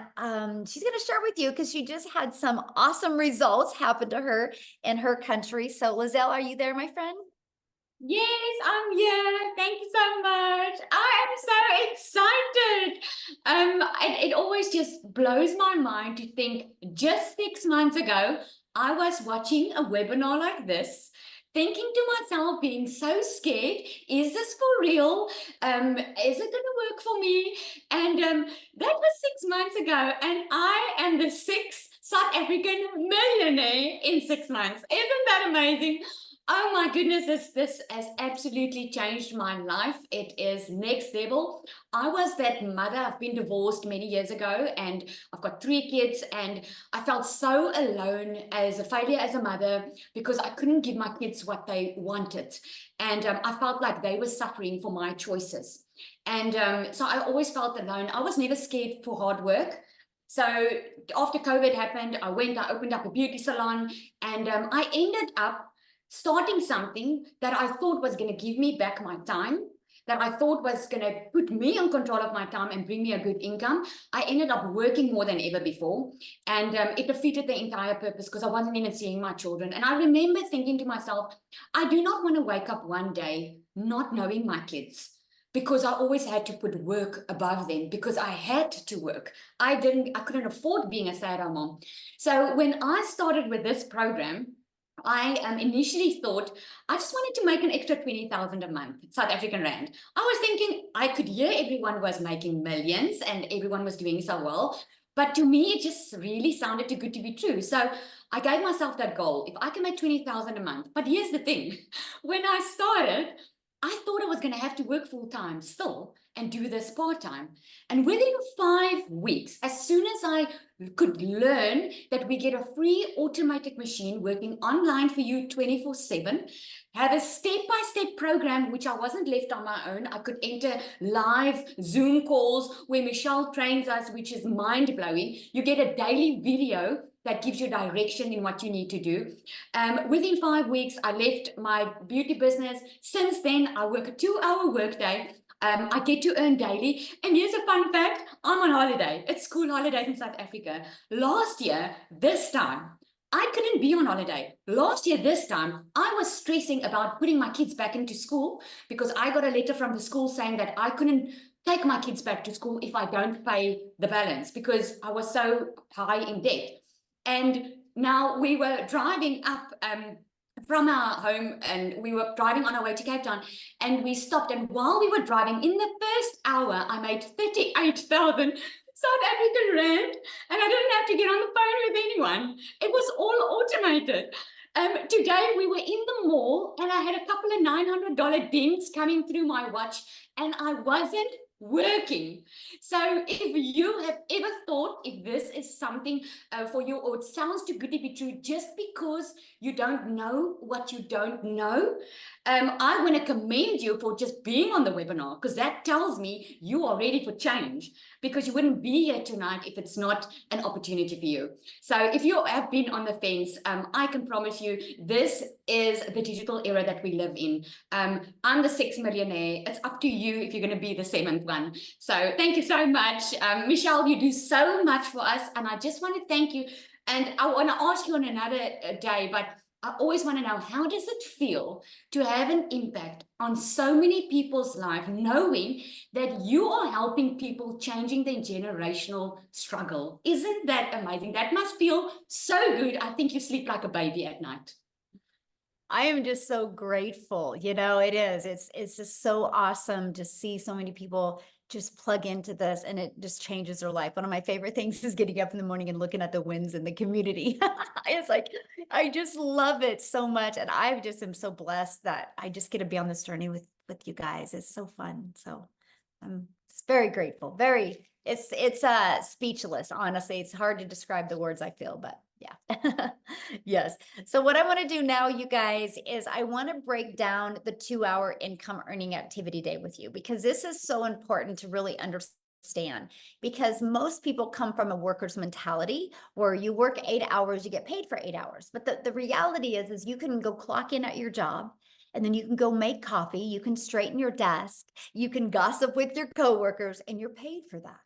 she's going to share with you because she just had some awesome results happen to her in her country. So Lizelle, are you there, my friend? Yes, I'm here. Thank you so much. I am so excited. It always just blows my mind to think just 6 months ago, I was watching a webinar like this, thinking to myself, being so scared, is this for real? Is it going to work for me? And that was 6 months ago, and I am the 6th South African millionaire in 6 months. Isn't that amazing? Oh my goodness, this has absolutely changed my life. It is next level. I was that mother. I've been divorced many years ago, and I've got 3 kids, and I felt so alone as a failure as a mother because I couldn't give my kids what they wanted. And I felt like they were suffering for my choices. And so I always felt alone. I was never scared for hard work. So after COVID happened, I opened up a beauty salon, and I ended up starting something that I thought was going to give me back my time, that I thought was going to put me in control of my time and bring me a good income. I ended up working more than ever before, and it defeated the entire purpose because I wasn't even seeing my children. And I remember thinking to myself, I do not want to wake up one day not knowing my kids, because I always had to put work above them because I had to work. I couldn't afford being a stay-at-home mom. So when I started with this program, I initially thought I just wanted to make an extra 20,000 a month, South African rand. I was thinking I could hear everyone was making millions and everyone was doing so well, But to me, it just really sounded too good to be true. So I gave myself that goal. If I can make 20,000 a month. But here's the thing. When I started, I thought I was going to have to work full time still and do this part time. And within 5 weeks, as soon as I could learn that we get a free automated machine working online for you 24/7, have a step-by-step program, which I wasn't left on my own. I could enter live Zoom calls where Michelle trains us, which is mind-blowing. You get a daily video that gives you direction in what you need to do. Within 5 weeks, I left my beauty business. Since then, I work a 2-hour workday. I get to earn daily. And here's a fun fact. I'm on holiday. It's school holidays in South Africa. Last year, this time, I couldn't be on holiday. Last year, this time, I was stressing about putting my kids back into school because I got a letter from the school saying that I couldn't take my kids back to school if I don't pay the balance because I was so high in debt. And now we were driving up from our home and we were driving on our way to Cape Town and we stopped. And while we were driving, in the first hour, I made 38,000 South African rand, and I didn't have to get on the phone with anyone. It was all automated. Today we were in the mall and I had a couple of $900 dings coming through my watch and I wasn't working. So if you have ever thought if this is something for you or it sounds too good to be true just because you don't know what you don't know, I want to commend you for just being on the webinar because that tells me you are ready for change, because you wouldn't be here tonight if it's not an opportunity for you. So if you have been on the fence, I can promise you this is the digital era that we live in. I'm the 6th millionaire. It's up to you if you're going to be the 7th one. So thank you so much. Michelle, you do so much for us. And I just want to thank you. And I want to ask you on another day, but I always want to know, how does it feel to have an impact on so many people's life, knowing that you are helping people changing their generational struggle? Isn't that amazing? That must feel so good. I think you sleep like a baby at night. I am just so grateful. You know, it is. It's just so awesome to see so many people just plug into this and it just changes their life. One of my favorite things is getting up in the morning and looking at the wins in the community. It's like, I just love it so much. And I just am so blessed that I just get to be on this journey with you guys. It's so fun. So I'm very grateful. It's speechless, honestly. It's hard to describe the words I feel, but yeah. Yes. So what I want to do now, you guys, is I want to break down the 2-hour income earning activity day with you, because this is so important to really understand, because most people come from a worker's mentality where you work 8 hours, you get paid for 8 hours. But the reality is you can go clock in at your job, and then you can go make coffee, you can straighten your desk, you can gossip with your coworkers, and you're paid for that.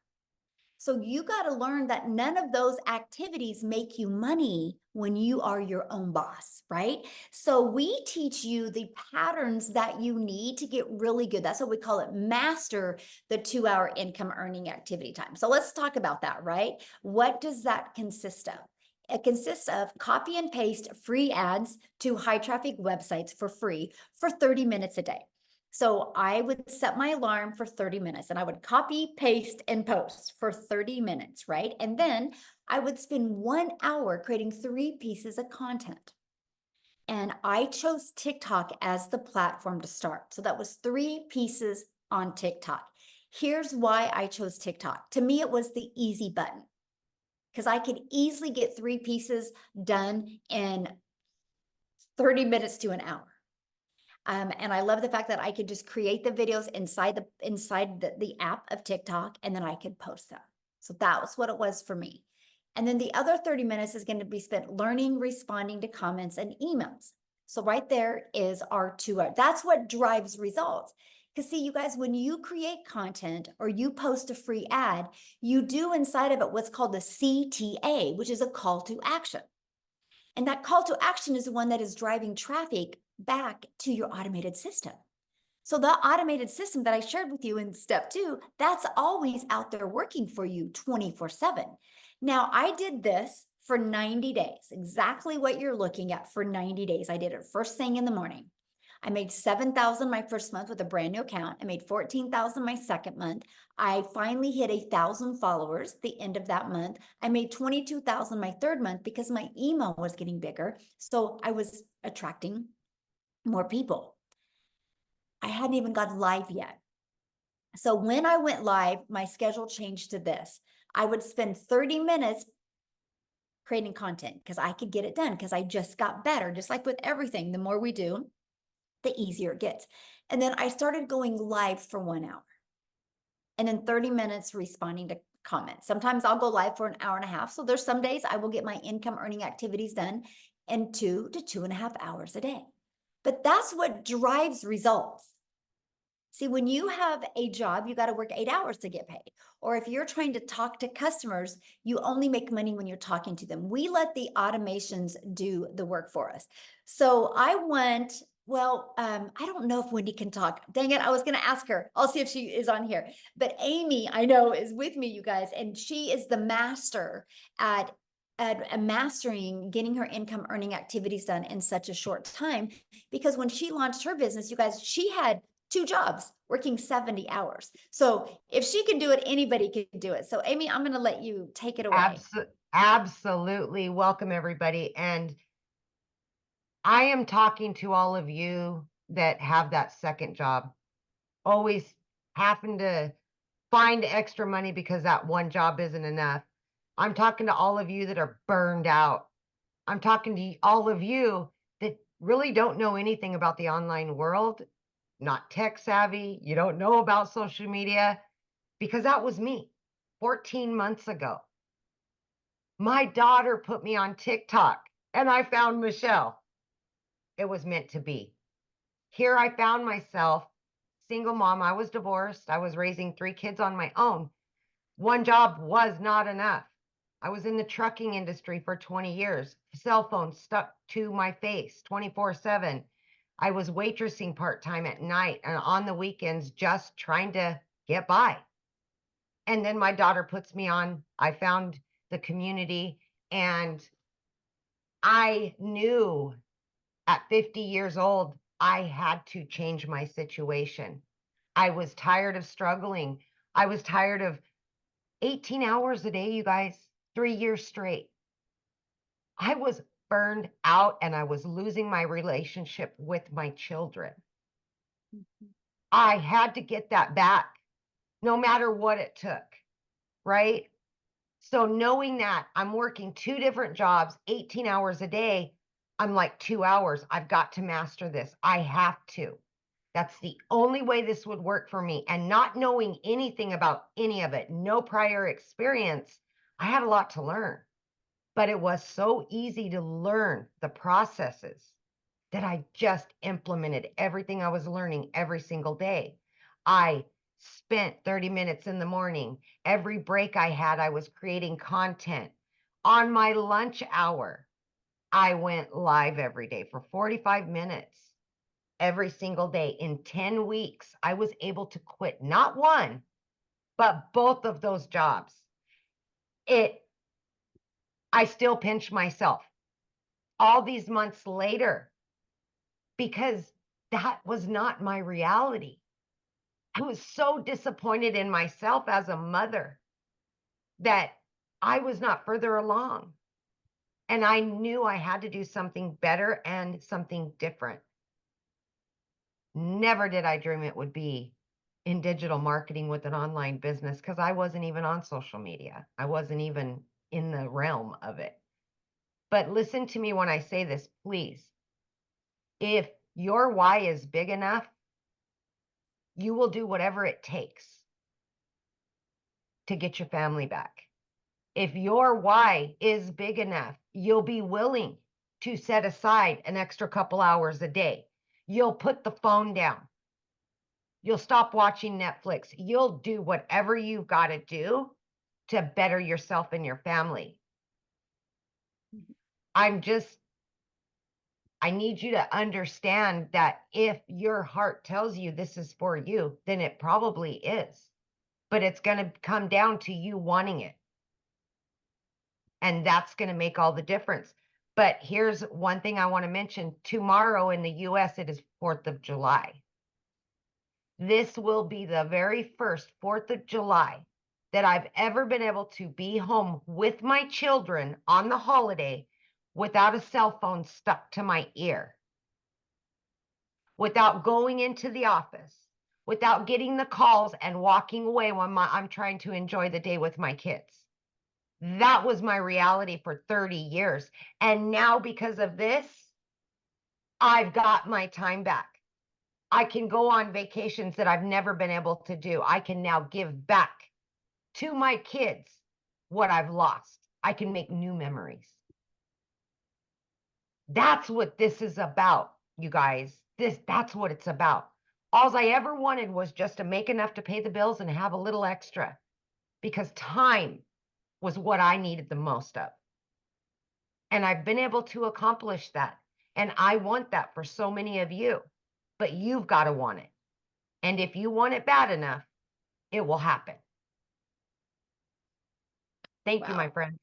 So you got to learn that none of those activities make you money when you are your own boss, right? So we teach you the patterns that you need to get really good. That's what we call it, master the 2-hour income earning activity time. So let's talk about that, right? What does that consist of? It consists of copy and paste free ads to high traffic websites for free for 30 minutes a day. So I would set my alarm for 30 minutes and I would copy, paste, and post for 30 minutes, right? And then I would spend 1 hour creating 3 pieces of content. And I chose TikTok as the platform to start. So that was 3 pieces on TikTok. Here's why I chose TikTok. To me, it was the easy button, because I could easily get 3 pieces done in 30 minutes to an hour. And I love the fact that I could just create the videos inside the app of TikTok, and then I could post them. So that was what it was for me. And then the other 30 minutes is going to be spent learning, responding to comments and emails. So right there is our 2 hours. That's what drives results. Because see, you guys, when you create content or you post a free ad, you do inside of it what's called the CTA, which is a call to action. And that call to action is the one that is driving traffic back to your automated system. So the automated system that I shared with you in step 2, that's always out there working for you 24/7. Now, I did this for 90 days, exactly what you're looking at for 90 days. I did it first thing in the morning. I made 7,000 my first month with a brand new account. I made 14,000 my second month. I finally hit 1,000 followers the end of that month. I made 22,000 my third month because my email was getting bigger. So I was attracting more people. I hadn't even got live yet. So when I went live, my schedule changed to this. I would spend 30 minutes creating content because I could get it done because I just got better. Just like with everything, the more we do, the easier it gets. And then I started going live for 1 hour and then 30 minutes responding to comments. Sometimes I'll go live for an hour and a half. So there's some days I will get my income earning activities done in 2 to 2.5 hours a day. But that's what drives results. See, when you have a job, you got to work 8 hours to get paid. Or if you're trying to talk to customers, you only make money when you're talking to them. We let the automations do the work for us. So I went, I don't know if Wendy can talk. Dang it, I was going to ask her. I'll see if she is on here. But Amy, I know, is with me, you guys, and she is the master at mastering getting her income earning activities done in such a short time. Because when she launched her business, you guys, she had 2 jobs working 70 hours. So if she can do it, anybody can do it. So Amy, I'm going to let you take it away. Absolutely. Welcome, everybody. And I am talking to all of you that have that second job, always having to find extra money because that one job isn't enough. I'm talking to all of you that are burned out. I'm talking to all of you that really don't know anything about the online world, not tech savvy. You don't know about social media, because that was me 14 months ago. My daughter put me on TikTok and I found Michelle. It was meant to be. Here I found myself, single mom. I was divorced. I was raising 3 kids on my own. One job was not enough. I was in the trucking industry for 20 years, cell phone stuck to my face 24/7. I was waitressing part-time at night and on the weekends, just trying to get by. And then my daughter puts me on. I found the community, and I knew at 50 years old, I had to change my situation. I was tired of struggling. I was tired of 18 hours a day, you guys, 3 years straight. I was burned out and I was losing my relationship with my children. I had to get that back, no matter what it took, right? So knowing that I'm working 2 different jobs, 18 hours a day, I'm like 2 hours. I've got to master this. I have to. That's the only way this would work for me. And not knowing anything about any of it, no prior experience, I had a lot to learn. But it was so easy to learn the processes that I just implemented everything I was learning every single day. I spent 30 minutes in the morning. Every break I had, I was creating content. On my lunch hour, I went live every day for 45 minutes. Every single day. In 10 weeks, I was able to quit not one, but both of those jobs. I still pinch myself all these months later because that was not my reality. I was so disappointed in myself as a mother that I was not further along. And I knew I had to do something better and something different. Never did I dream it would be in digital marketing with an online business, because I wasn't even on social media. I wasn't even in the realm of it. But listen to me when I say this, please. If your why is big enough, you will do whatever it takes to get your family back. If your why is big enough, you'll be willing to set aside an extra couple hours a day. You'll put the phone down. You'll stop watching Netflix. You'll do whatever you've got to do to better yourself and your family. I need you to understand that if your heart tells you this is for you, then it probably is. But it's going to come down to you wanting it. And that's going to make all the difference. But here's one thing I want to mention. Tomorrow in the US, it is 4th of July. This will be the very first 4th of July that I've ever been able to be home with my children on the holiday without a cell phone stuck to my ear, without going into the office, without getting the calls and walking away when I'm trying to enjoy the day with my kids. That was my reality for 30 years. And now because of this, I've got my time back. I can go on vacations that I've never been able to do. I can now give back to my kids what I've lost. I can make new memories. That's what this is about, you guys. That's what it's about. All I ever wanted was just to make enough to pay the bills and have a little extra, because time was what I needed the most of. And I've been able to accomplish that. And I want that for so many of you, but you've got to want it. And if you want it bad enough, it will happen. Thank you, my Wow. friend.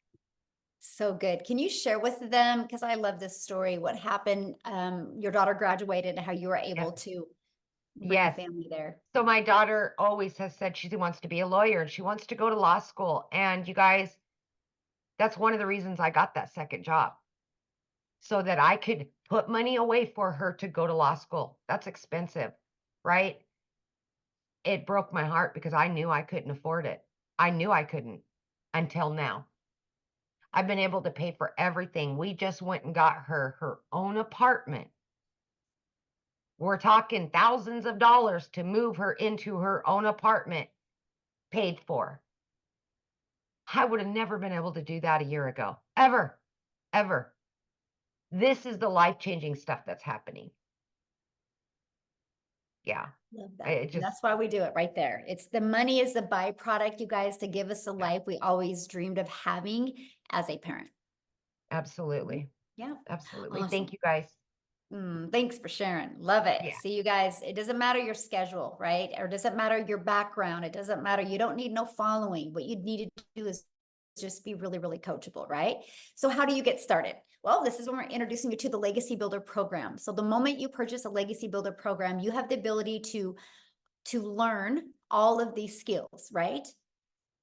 So good. Can you share with them, because I love this story, what happened? Your daughter graduated and how you were able to bring Yes. family there. So my daughter always has said she wants to be a lawyer and she wants to go to law school. And you guys, that's one of the reasons I got that second job, so that I could put money away for her to go to law school. That's expensive, right? It broke my heart because I knew I couldn't afford it. I knew I couldn't until now. I've been able to pay for everything. We just went and got her own apartment. We're talking thousands of dollars to move her into her own apartment, paid for. I would have never been able to do that a year ago, ever, ever. This is the life-changing stuff that's happening. Yeah. Love that. It And just, that's why we do it right there. It's the money is the byproduct, you guys, to give us the life we always dreamed of having as a parent. absolutely. Yeah. Absolutely. Awesome. Thank you, guys. Thanks for sharing. Love it. Yeah. See you guys. It doesn't matter your schedule, right? Or it doesn't matter your background. It doesn't matter. You don't need no following. What you need to do is just be really, really coachable, right? So how do you get started? Well, this is when we're introducing you to the Legacy Builder program. So the moment you purchase a Legacy Builder program, you have the ability to learn all of these skills, right?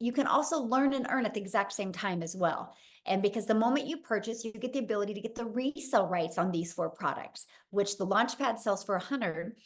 You can also learn and earn at the exact same time as well. And because the moment you purchase, you get the ability to get the resale rights on these 4 products, which the Launchpad sells for 100,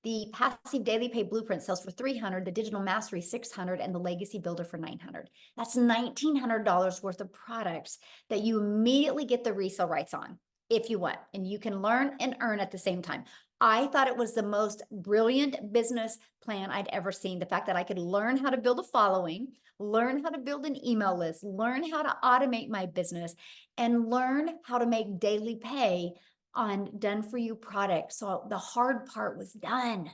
the Passive Daily Pay Blueprint sells for 300, the Digital Mastery 600, and the Legacy Builder for 900. That's $1,900 worth of products that you immediately get the resale rights on if you want, and you can learn and earn at the same time. I thought it was the most brilliant business plan I'd ever seen. The fact that I could learn how to build a following, learn how to build an email list, learn how to automate my business, and learn how to make daily pay on done for you products. So the hard part was done.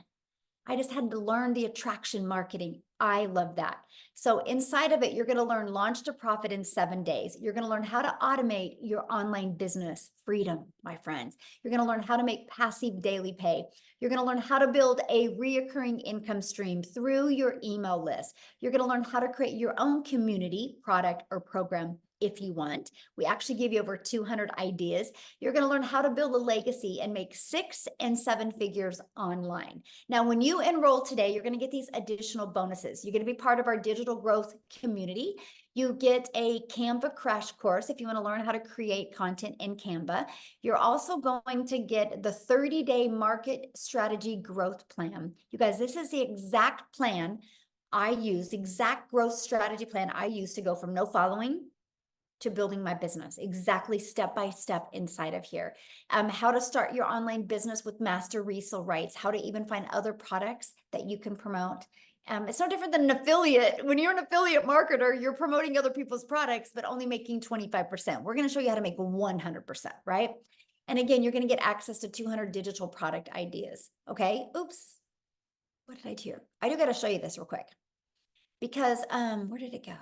I just had to learn the attraction marketing. I love that. So inside of it, you're going to learn launch to profit in 7 days. You're going to learn how to automate your online business freedom, my friends. You're going to learn how to make passive daily pay. You're going to learn how to build a reoccurring income stream through your email list. You're going to learn how to create your own community, product, or program if you want. We actually give you over 200 ideas. You're going to learn how to build a legacy and make 6 and 7 figures online. Now, when you enroll today, you're going to get these additional bonuses. You're going to be part of our digital growth community. You get a Canva crash course if you want to learn how to create content in Canva. You're also going to get the 30-day market strategy growth plan. You guys, this is the exact plan I use, exact growth strategy plan I use to go from no following to building my business, exactly step by step inside of here. How to start your online business with master resale rights, how to even find other products that you can promote. It's no different than an affiliate. When you're an affiliate marketer, you're promoting other people's products, but only making 25%. We're going to show you how to make 100%, right? And again, you're going to get access to 200 digital product ideas. Okay. Oops. What did I do here? I do got to show you this real quick because, where did it go?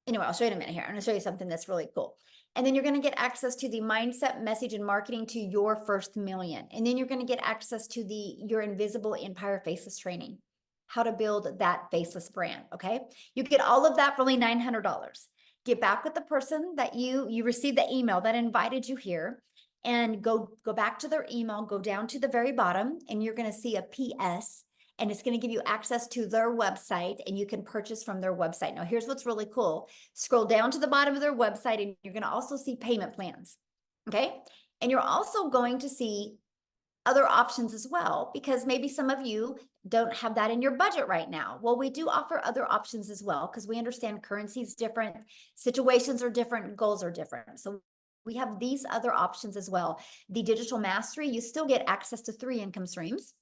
Anyway, I'll show you in a minute here. I'm going to show you something that's really cool. And then you're going to get access to the mindset, message, and marketing to your first million. And then you're going to get access to your invisible empire faceless training, how to build that faceless brand. Okay. You get all of that for only $900. get back with the person that you received the email that invited you here, and go back to their email, go down to the very bottom, and you're going to see a PS, and it's going to give you access to their website, and you can purchase from their website. Now, here's what's really cool. Scroll down to the bottom of their website, and you're going to also see payment plans. Okay. And you're also going to see other options as well, because maybe some of you don't have that in your budget right now. Well, we do offer other options as well, because we understand currency is different, situations are different, goals are different. So we have these other options as well. The digital mastery, you still get access to 3 income streams.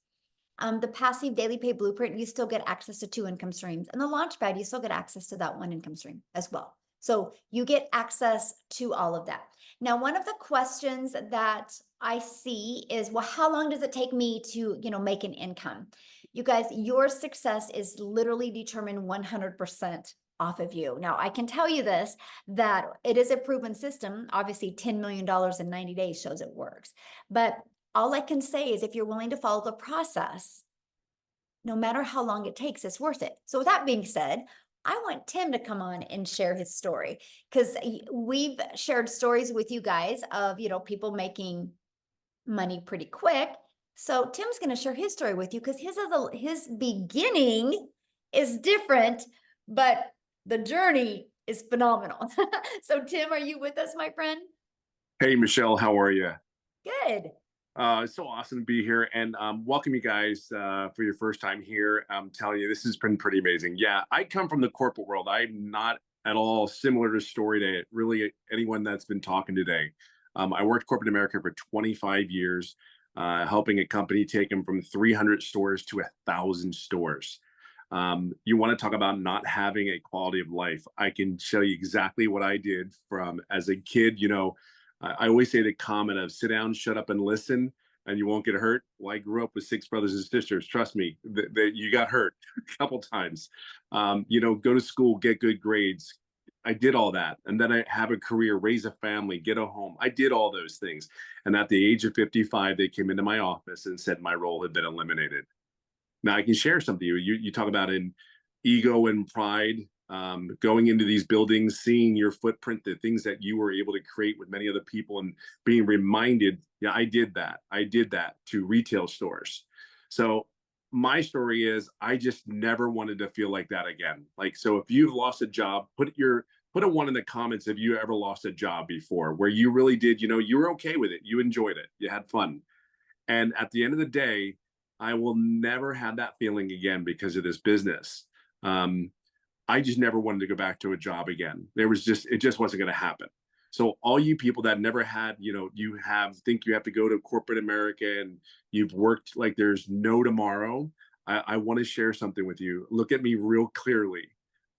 The passive daily pay blueprint, you still get access to 2 income streams. And the launchpad, you still get access to that 1 income stream as well. So you get access to all of that. Now, one of the questions that I see is, well, how long does it take me to, make an income? You guys, your success is literally determined 100% off of you. Now, I can tell you this, that it is a proven system. Obviously, $10 million in 90 days shows it works. But all I can say is, if you're willing to follow the process, no matter how long it takes, it's worth it. So with that being said, I want Tim to come on and share his story, because we've shared stories with you guys of, people making money pretty quick. So Tim's going to share his story with you, because his beginning is different, but the journey is phenomenal. So Tim, are you with us, my friend? Hey, Michelle, how are you? Good. It's so awesome to be here, and welcome you guys for your first time here. I'm telling you, this has been pretty amazing. Yeah, I come from the corporate world. I'm not at all similar to story to really anyone that's been talking today. I worked corporate America for 25 years, helping a company take them from 300 stores to 1,000 stores. You want to talk about not having a quality of life? I can show you exactly what I did from as a kid. I always say the comment of sit down, shut up, and listen, and you won't get hurt. Well, I grew up with 6 brothers and sisters. Trust me, that you got hurt a couple times. Go to school, get good grades. I did all that. And then I have a career, raise a family, get a home. I did all those things. And at the age of 55, they came into my office and said my role had been eliminated. Now I can share something. You talk about in ego and pride. Going into these buildings, seeing your footprint, the things that you were able to create with many other people, and being reminded, yeah, I did that to retail stores. So my story is, I just never wanted to feel like that again. So if you've lost a job, put a 1 in the comments if you ever lost a job before, where you really did, you were okay with it, you enjoyed it, you had fun. And at the end of the day, I will never have that feeling again because of this business. I just never wanted to go back to a job again. It just wasn't going to happen. So all you people that never had, think you have to go to corporate America and you've worked like there's no tomorrow. I want to share something with you. Look at me real clearly.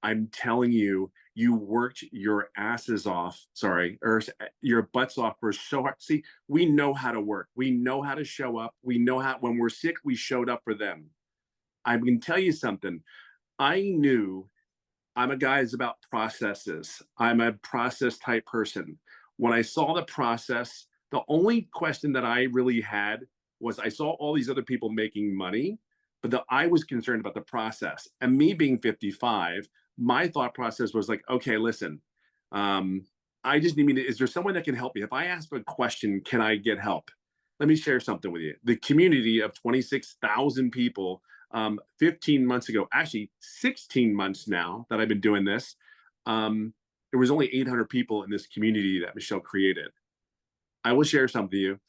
I'm telling you, you worked your asses off, or your butts off for so hard. See, we know how to work. We know how to show up. We know how, when we're sick, we showed up for them. I can tell you something. I knew I'm a guy who's about processes. I'm a process type person. When I saw the process, the only question that I really had was, I saw all these other people making money, but I was concerned about the process. And me being 55, my thought process was like, okay, listen, I just need is there someone that can help me? If I ask a question, can I get help? Let me share something with you. The community of 26,000 people, 15 months ago, actually 16 months now that I've been doing this, there was only 800 people in this community that Michelle created. I will share something with you.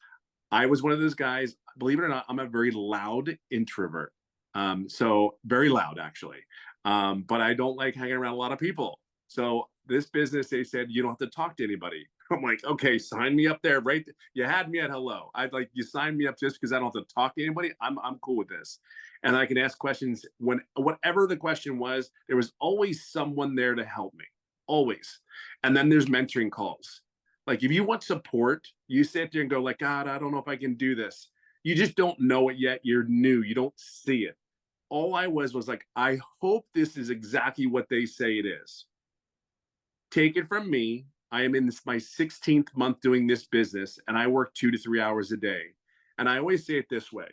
I was one of those guys, believe it or not, I'm a very loud introvert. So very loud, actually. But I don't like hanging around a lot of people. So this business, they said, you don't have to talk to anybody. I'm like, okay, sign me up there, right? You had me at hello. I'd like, you signed me up just because I don't have to talk to anybody. I'm cool with this. And I can ask questions whatever the question was, there was always someone there to help me, always. And then there's mentoring calls. Like if you want support, you sit there and go like, God, I don't know if I can do this. You just don't know it yet. You're new. You don't see it. All I was like, I hope this is exactly what they say it is. Take it from me. I am in my 16th month doing this business, and I work 2 to 3 hours a day. And I always say it this way.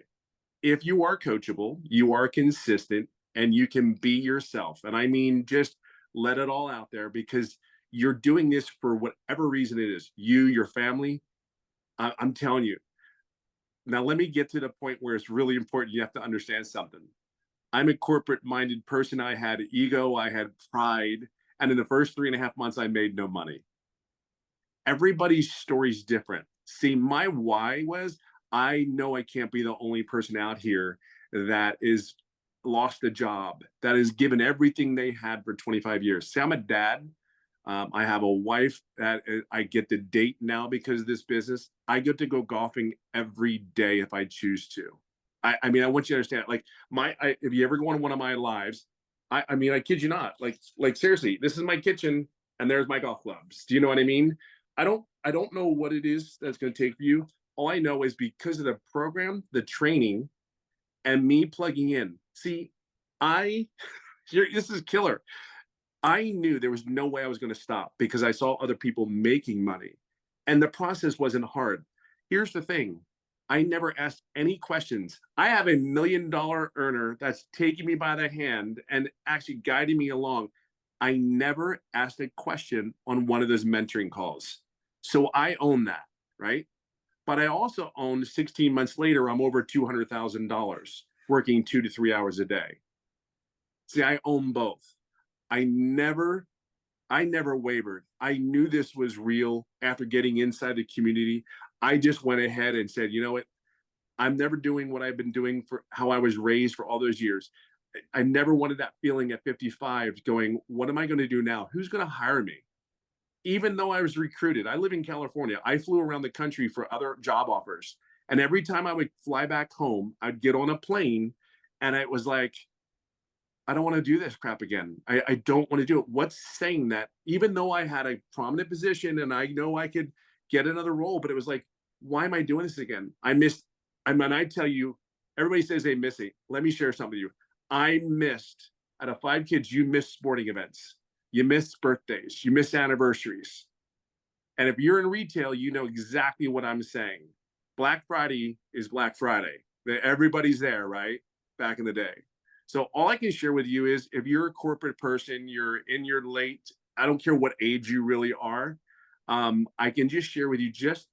If you are coachable, you are consistent, and you can be yourself. And I mean, just let it all out there, because you're doing this for whatever reason it is, you, your family. I'm telling you. Now, let me get to the point where it's really important. You have to understand something. I'm a corporate minded person. I had ego, I had pride. And in the first 3.5 months, I made no money. Everybody's story is different. See, my why was I know I can't be the only person out here that is lost a job, that is given everything they had for 25 years. See, I'm a dad. I have a wife that I get to date now because of this business. I get to go golfing every day if I choose to. I mean, I want you to understand, like if you ever go on one of my lives, I mean, I kid you not, like seriously, this is my kitchen and there's my golf clubs. Do you know what I mean? I don't know what it is that's going to take for you. All I know is because of the program, the training, and me plugging in. See, this is killer. I knew there was no way I was going to stop because I saw other people making money, and the process wasn't hard. Here's the thing. I never asked any questions. I have $1 million earner that's taking me by the hand and actually guiding me along. I never asked a question on one of those mentoring calls. So I own that, right? But I also own 16 months later, I'm over $200,000 working 2 to 3 hours a day. See, I own both. I never wavered. I knew this was real after getting inside the community. I just went ahead and said, you know what? I'm never doing what I've been doing for how I was raised for all those years. I never wanted that feeling at 55 going, what am I going to do now? Who's going to hire me? Even though I was recruited, I live in California. I flew around the country for other job offers. And every time I would fly back home, I'd get on a plane and it was like, I don't want to do this crap again. I don't want to do it. What's saying that even though I had a prominent position and I know I could get another role, but it was like, why am I doing this again? I mean, I tell you, everybody says they miss it. Let me share something with you. I missed, out of 5 kids, you missed sporting events. You miss birthdays. You miss anniversaries. And if you're in retail, you know exactly what I'm saying. Black Friday is Black Friday. Everybody's there, right? Back in the day. So all I can share with you is if you're a corporate person, you're in your late, I don't care what age you really are. I can just share with you, just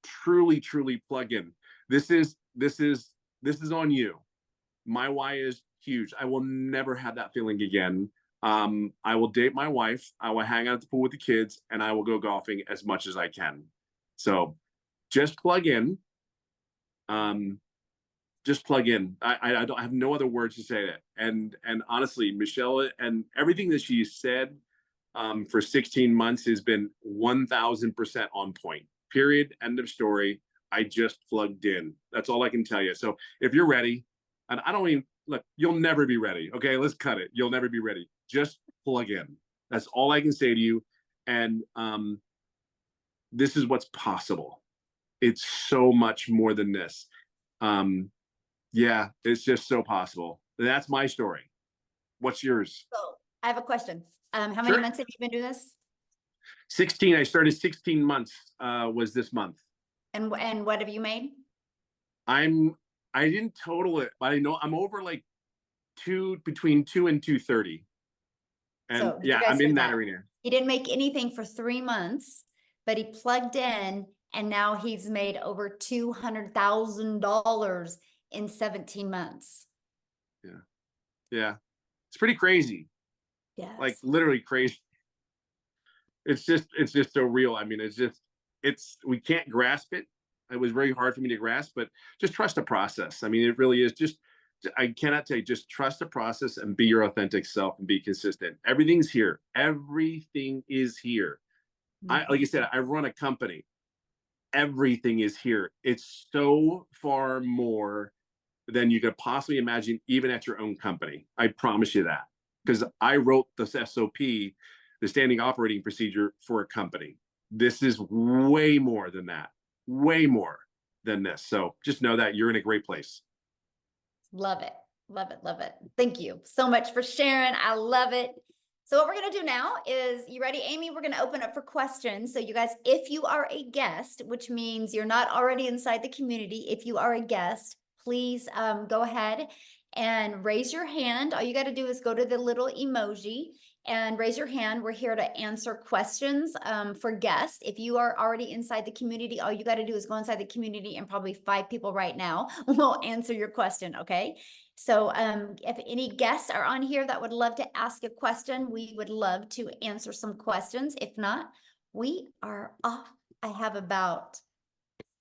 truly plug in. This is on you. My why is huge. I will never have that feeling again. I will date my wife. I will hang out at the pool with the kids, and I will go golfing as much as I can. So just plug in. Just plug in. I don't have no other words to say that. And honestly, Michelle and everything that she said for 16 months has been 1000% on point. Period. End of story. I just plugged in. That's all I can tell you. So if you're ready, and I don't even look, you'll never be ready. Okay, let's cut it. You'll never be ready. Just plug in. That's all I can say to you. And this is what's possible. It's so much more than this. Yeah, it's just so possible. That's my story. What's yours? So I have a question. How many Sure. months have you been doing this? 16. I started 16 months was this month. And what have you made? I didn't total it, but I know I'm over like between 2 and 230. And So did you yeah, guys I'm hear in that that? arena. He didn't make anything for 3 months, but he plugged in and now he's made over $200,000 in 17 months. Yeah. It's pretty crazy. Yes. Like literally crazy. It's just so real. I mean, we can't grasp it. It was very hard for me to grasp, but just trust the process. I mean, it really is I cannot tell you, just trust the process and be your authentic self and be consistent. Everything's here. Everything is here. Like I said, I run a company. Everything is here. It's so far more than you could possibly imagine, even at your own company. I promise you that. Because I wrote the SOP, the standing operating procedure, for a company. This is way more than that. Way more than this. So just know that you're in a great place. Love it. Love it. Love it. Thank you so much for sharing. I love it. So what we're going to do now is, you ready, Amy? We're going to open up for questions. So you guys, if you are a guest, which means you're not already inside the community, if you are a guest, please go ahead and raise your hand. All you got to do is go to the little emoji and raise your hand. We're here to answer questions for guests. If you are already inside the community, all you got to do is go inside the community, and probably 5 people right now will answer your question, okay? So if any guests are on here that would love to ask a question, we would love to answer some questions. If not, we are off. I have about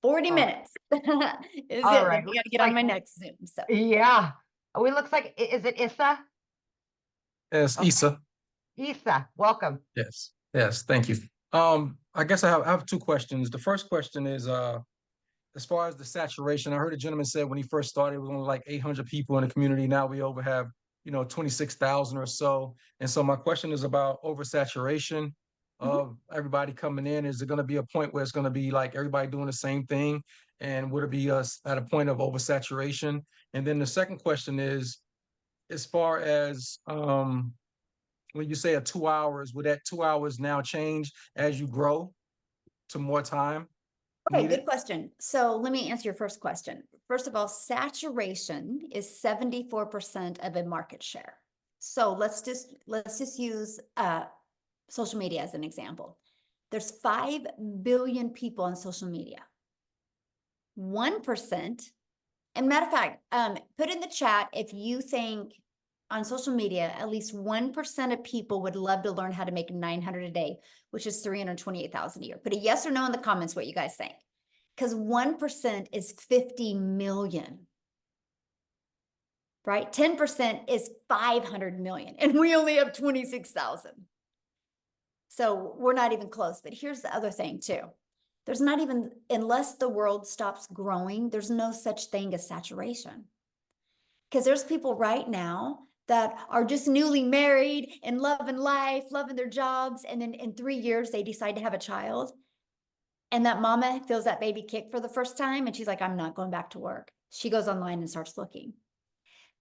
40 minutes. Is All it? right. We got to get on my next Zoom. So Yeah. Oh, it looks like, is it Issa? Yes, Okay. Issa. Issa, welcome. Yes, yes, thank you. I guess I have 2 questions. The first question is, as far as the saturation, I heard a gentleman said when he first started, it was only like 800 people in the community. Now we over have, 26,000 or so. And so my question is about oversaturation of everybody coming in. Is it going to be a point where it's going to be like everybody doing the same thing? And would it be us at a point of oversaturation? And then the second question is, as far as when you say a 2 hours, would that 2 hours now change as you grow to more time okay, needed? good question. So let me answer your first question. First of all, saturation is 74% of a market share. So let's just use social media as an example. There's 5 billion people on social media. 1%, and matter of fact, put in the chat if you think on social media, at least 1% of people would love to learn how to make 900 a day, which is 328,000 a year. Put a yes or no in the comments what you guys think. Because 1% is 50 million, right? 10% is 500 million, and we only have 26,000. So we're not even close. But here's the other thing too. There's not even, unless the world stops growing, there's no such thing as saturation. Because there's people right now that are just newly married and loving life, loving their jobs. And then in 3 years, they decide to have a child. And that mama feels that baby kick for the first time. And she's like, I'm not going back to work. She goes online and starts looking.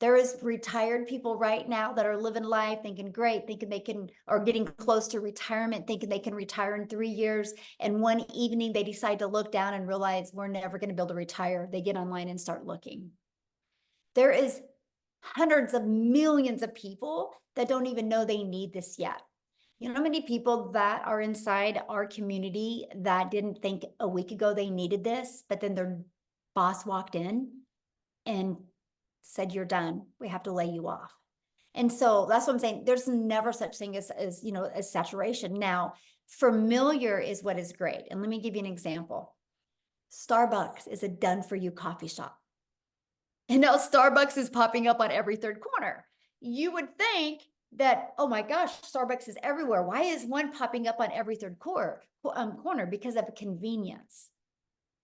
There is retired people right now that are living life, thinking great, thinking they can, or getting close to retirement, thinking they can retire in 3 years. And one evening they decide to look down and realize we're never going to be able to retire. They get online and start looking. There is hundreds of millions of people that don't even know they need this yet. You know how many people that are inside our community that didn't think a week ago they needed this, but then their boss walked in and said, you're done. We have to lay you off. And so that's what I'm saying. There's never such thing as saturation. Now, familiar is what is great. And let me give you an example. Starbucks is a done for you coffee shop. And now Starbucks is popping up on every 3rd corner. You would think that, oh my gosh, Starbucks is everywhere. Why is one popping up on every 3rd corner? Because of convenience.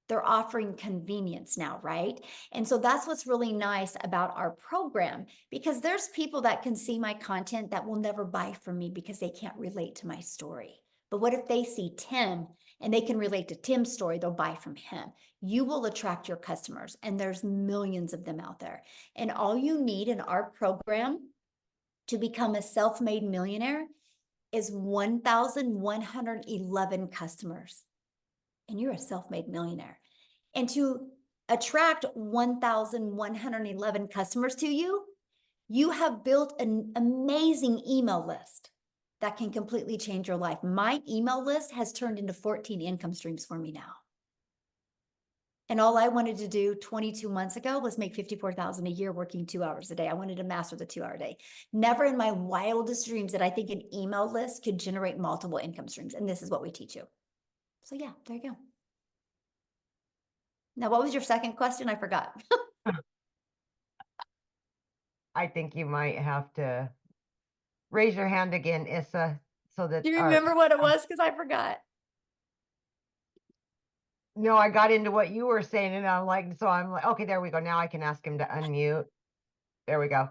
They're offering convenience now, right? And so that's what's really nice about our program, because there's people that can see my content that will never buy from me because they can't relate to my story. But what if they see Tim and they can relate to Tim's story? They'll buy from him. You will attract your customers, and there's millions of them out there. And all you need in our program to become a self-made millionaire is 1,111 customers. And you're a self-made millionaire. And to attract 1,111 customers to you, you have built an amazing email list that can completely change your life. My email list has turned into 14 income streams for me now. And all I wanted to do 22 months ago was make 54,000 a year working 2 hours a day. I wanted to master the 2-hour day. Never in my wildest dreams did I think an email list could generate multiple income streams. And this is what we teach you. So yeah, there you go. Now, what was your second question? I forgot. I think you might have to raise your hand again, Issa, so that. Do you remember what it was? Because I forgot. No, I got into what you were saying, and I'm like, okay, there we go. Now I can ask him to unmute. There we go.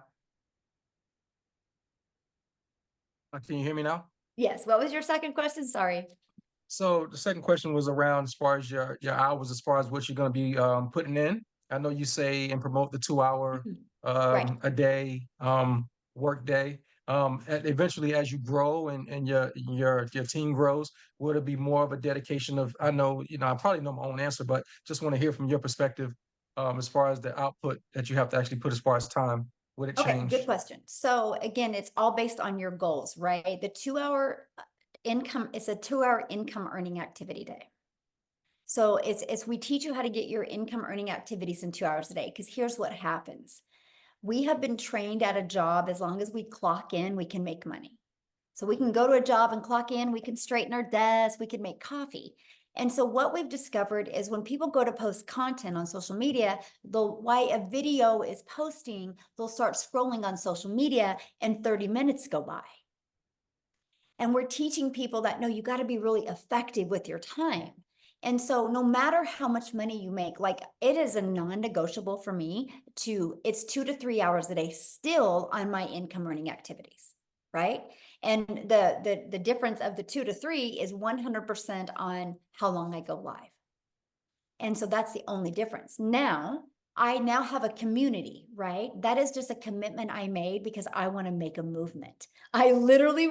Can you hear me now? Yes. What was your second question? Sorry. So the second question was around as far as your hours, as far as what you're going to be putting in. I know you say and promote the 2-hour Right. a day work day. Eventually, as you grow and your team grows, would it be more of a dedication of? I know I probably know my own answer, but just want to hear from your perspective as far as the output that you have to actually put as far as time. Would it Okay, change? good question. So again, it's all based on your goals, right? The 2 hour income is a 2 hour income earning activity day. So it's we teach you how to get your income earning activities in 2 hours a day. Because here's what happens. We have been trained at a job, as long as we clock in, we can make money. So we can go to a job and clock in, we can straighten our desk, we can make coffee. And so what we've discovered is when people go to post content on social media, while a video is posting, they'll start scrolling on social media and 30 minutes go by. And we're teaching people that, no, you got to be really effective with your time. And so no matter how much money you make, like it is a non-negotiable for me it's 2 to 3 hours a day still on my income earning activities, right? And the difference of the 2 to 3 is 100% on how long I go live. And so that's the only difference. I now have a community, right? That is just a commitment I made because I want to make a movement. I literally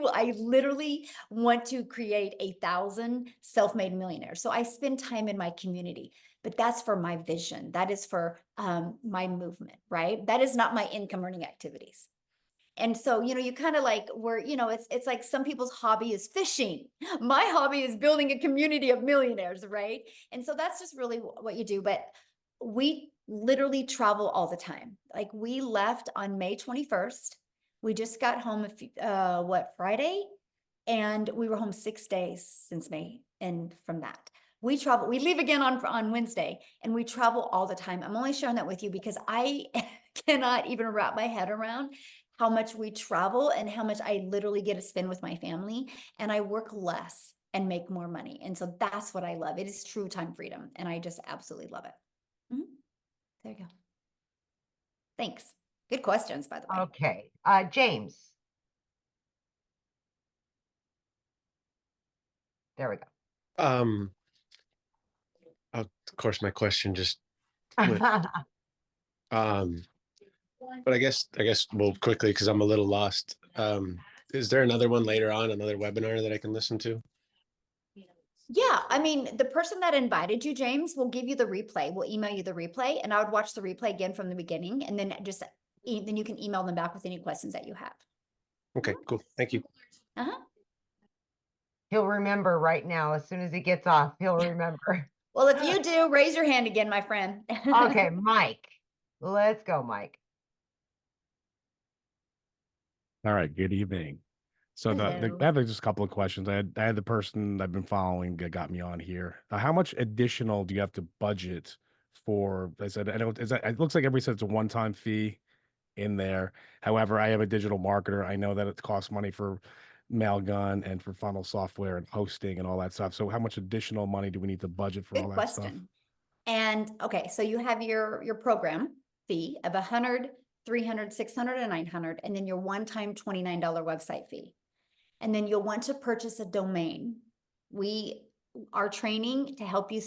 want to create 1,000 self-made millionaires. So I spend time in my community, but that's for my vision. That is for my movement, right? That is not my income earning activities. And so, you kind of like it's like some people's hobby is fishing. My hobby is building a community of millionaires, right? And so that's just really what you do. But we literally travel all the time. Like we left on May 21st. We just got home Friday? And we were home 6 days since May. And from that, we leave again on Wednesday, and we travel all the time. I'm only sharing that with you because I cannot even wrap my head around how much we travel and how much I literally get to spend with my family, and I work less and make more money. And so that's what I love. It is true time freedom, and I just absolutely love it. There you go. Thanks. Good questions, by the way. Okay. James. There we go. Of course, my question just went. But I guess well, quickly, because I'm a little lost. Is there another one later on, another webinar that I can listen to? Yeah, I mean, the person that invited you, James, will give you the replay. We'll email you the replay, and I would watch the replay again from the beginning, and then then you can email them back with any questions that you have. Okay, cool. Thank you. He'll remember right now. As soon as he gets off, he'll remember. Well, if you do, raise your hand again, my friend. Okay, Mike. Let's go, Mike. All right, good evening. So I have just a couple of questions. I had the person I've been following that got me on here. How much additional do you have to budget for? I said, it looks like everybody said it's a one-time fee in there. However, I have a digital marketer. I know that it costs money for Mailgun and for funnel software and hosting and all that stuff. So how much additional money do we need to budget for all Good that stuff? question. And okay, so you have your program fee of 100, 300, 600, and 900, and then your one-time $29 website fee. And then you'll want to purchase a domain. Our training to help you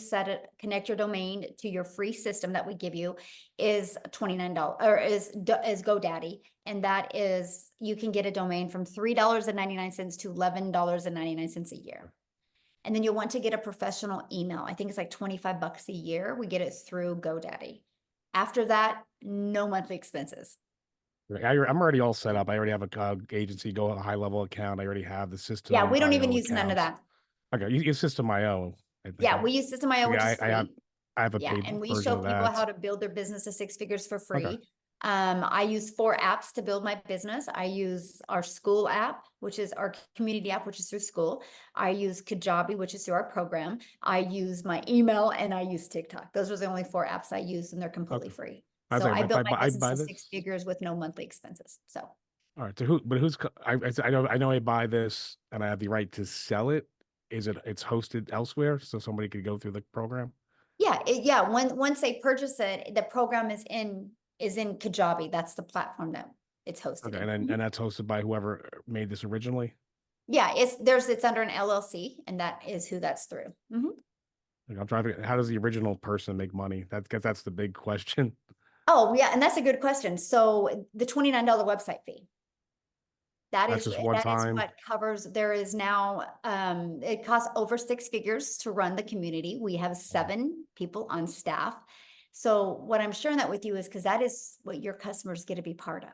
connect your domain to your free system that we give you is $29 or is GoDaddy. And that is, you can get a domain from $3.99 to $11.99 a year. And then you'll want to get a professional email. I think it's like $25 a year. We get it through GoDaddy. After that, no monthly expenses. I'm already all set up. I already have a agency, a high level account. I already have the system. Yeah, we don't even IO use none of accounts. that. Okay, you use System.io. Yeah, we use System.io, which is free. I have a Yeah, paid and we version show of people that. how to build their business to 6 figures for free. Okay. I use 4 apps to build my business. I use our school app, which is our community app, which is through school. I use Kajabi, which is through our program. I use my email, and I use TikTok. Those are the only 4 apps I use, and they're completely free. So I built my business to 6 figures with no monthly expenses. So. All right. So I know I buy this and I have the right to sell it. It's hosted elsewhere, so somebody could go through the program? Yeah. Once they purchase it, the program is in Kajabi. That's the platform that it's hosted. Okay, and that's hosted by whoever made this originally? Yeah, it's under an LLC, and that is who that's through. Like, I'm trying to. How does the original person make money? That's the big question. Oh yeah, and that's a good question. So the $29 website fee. That's just one time. What covers. There is now, it costs over 6 figures to run the community. We have 7 people on staff. So what I'm sharing that with you is because that is what your customers get to be part of.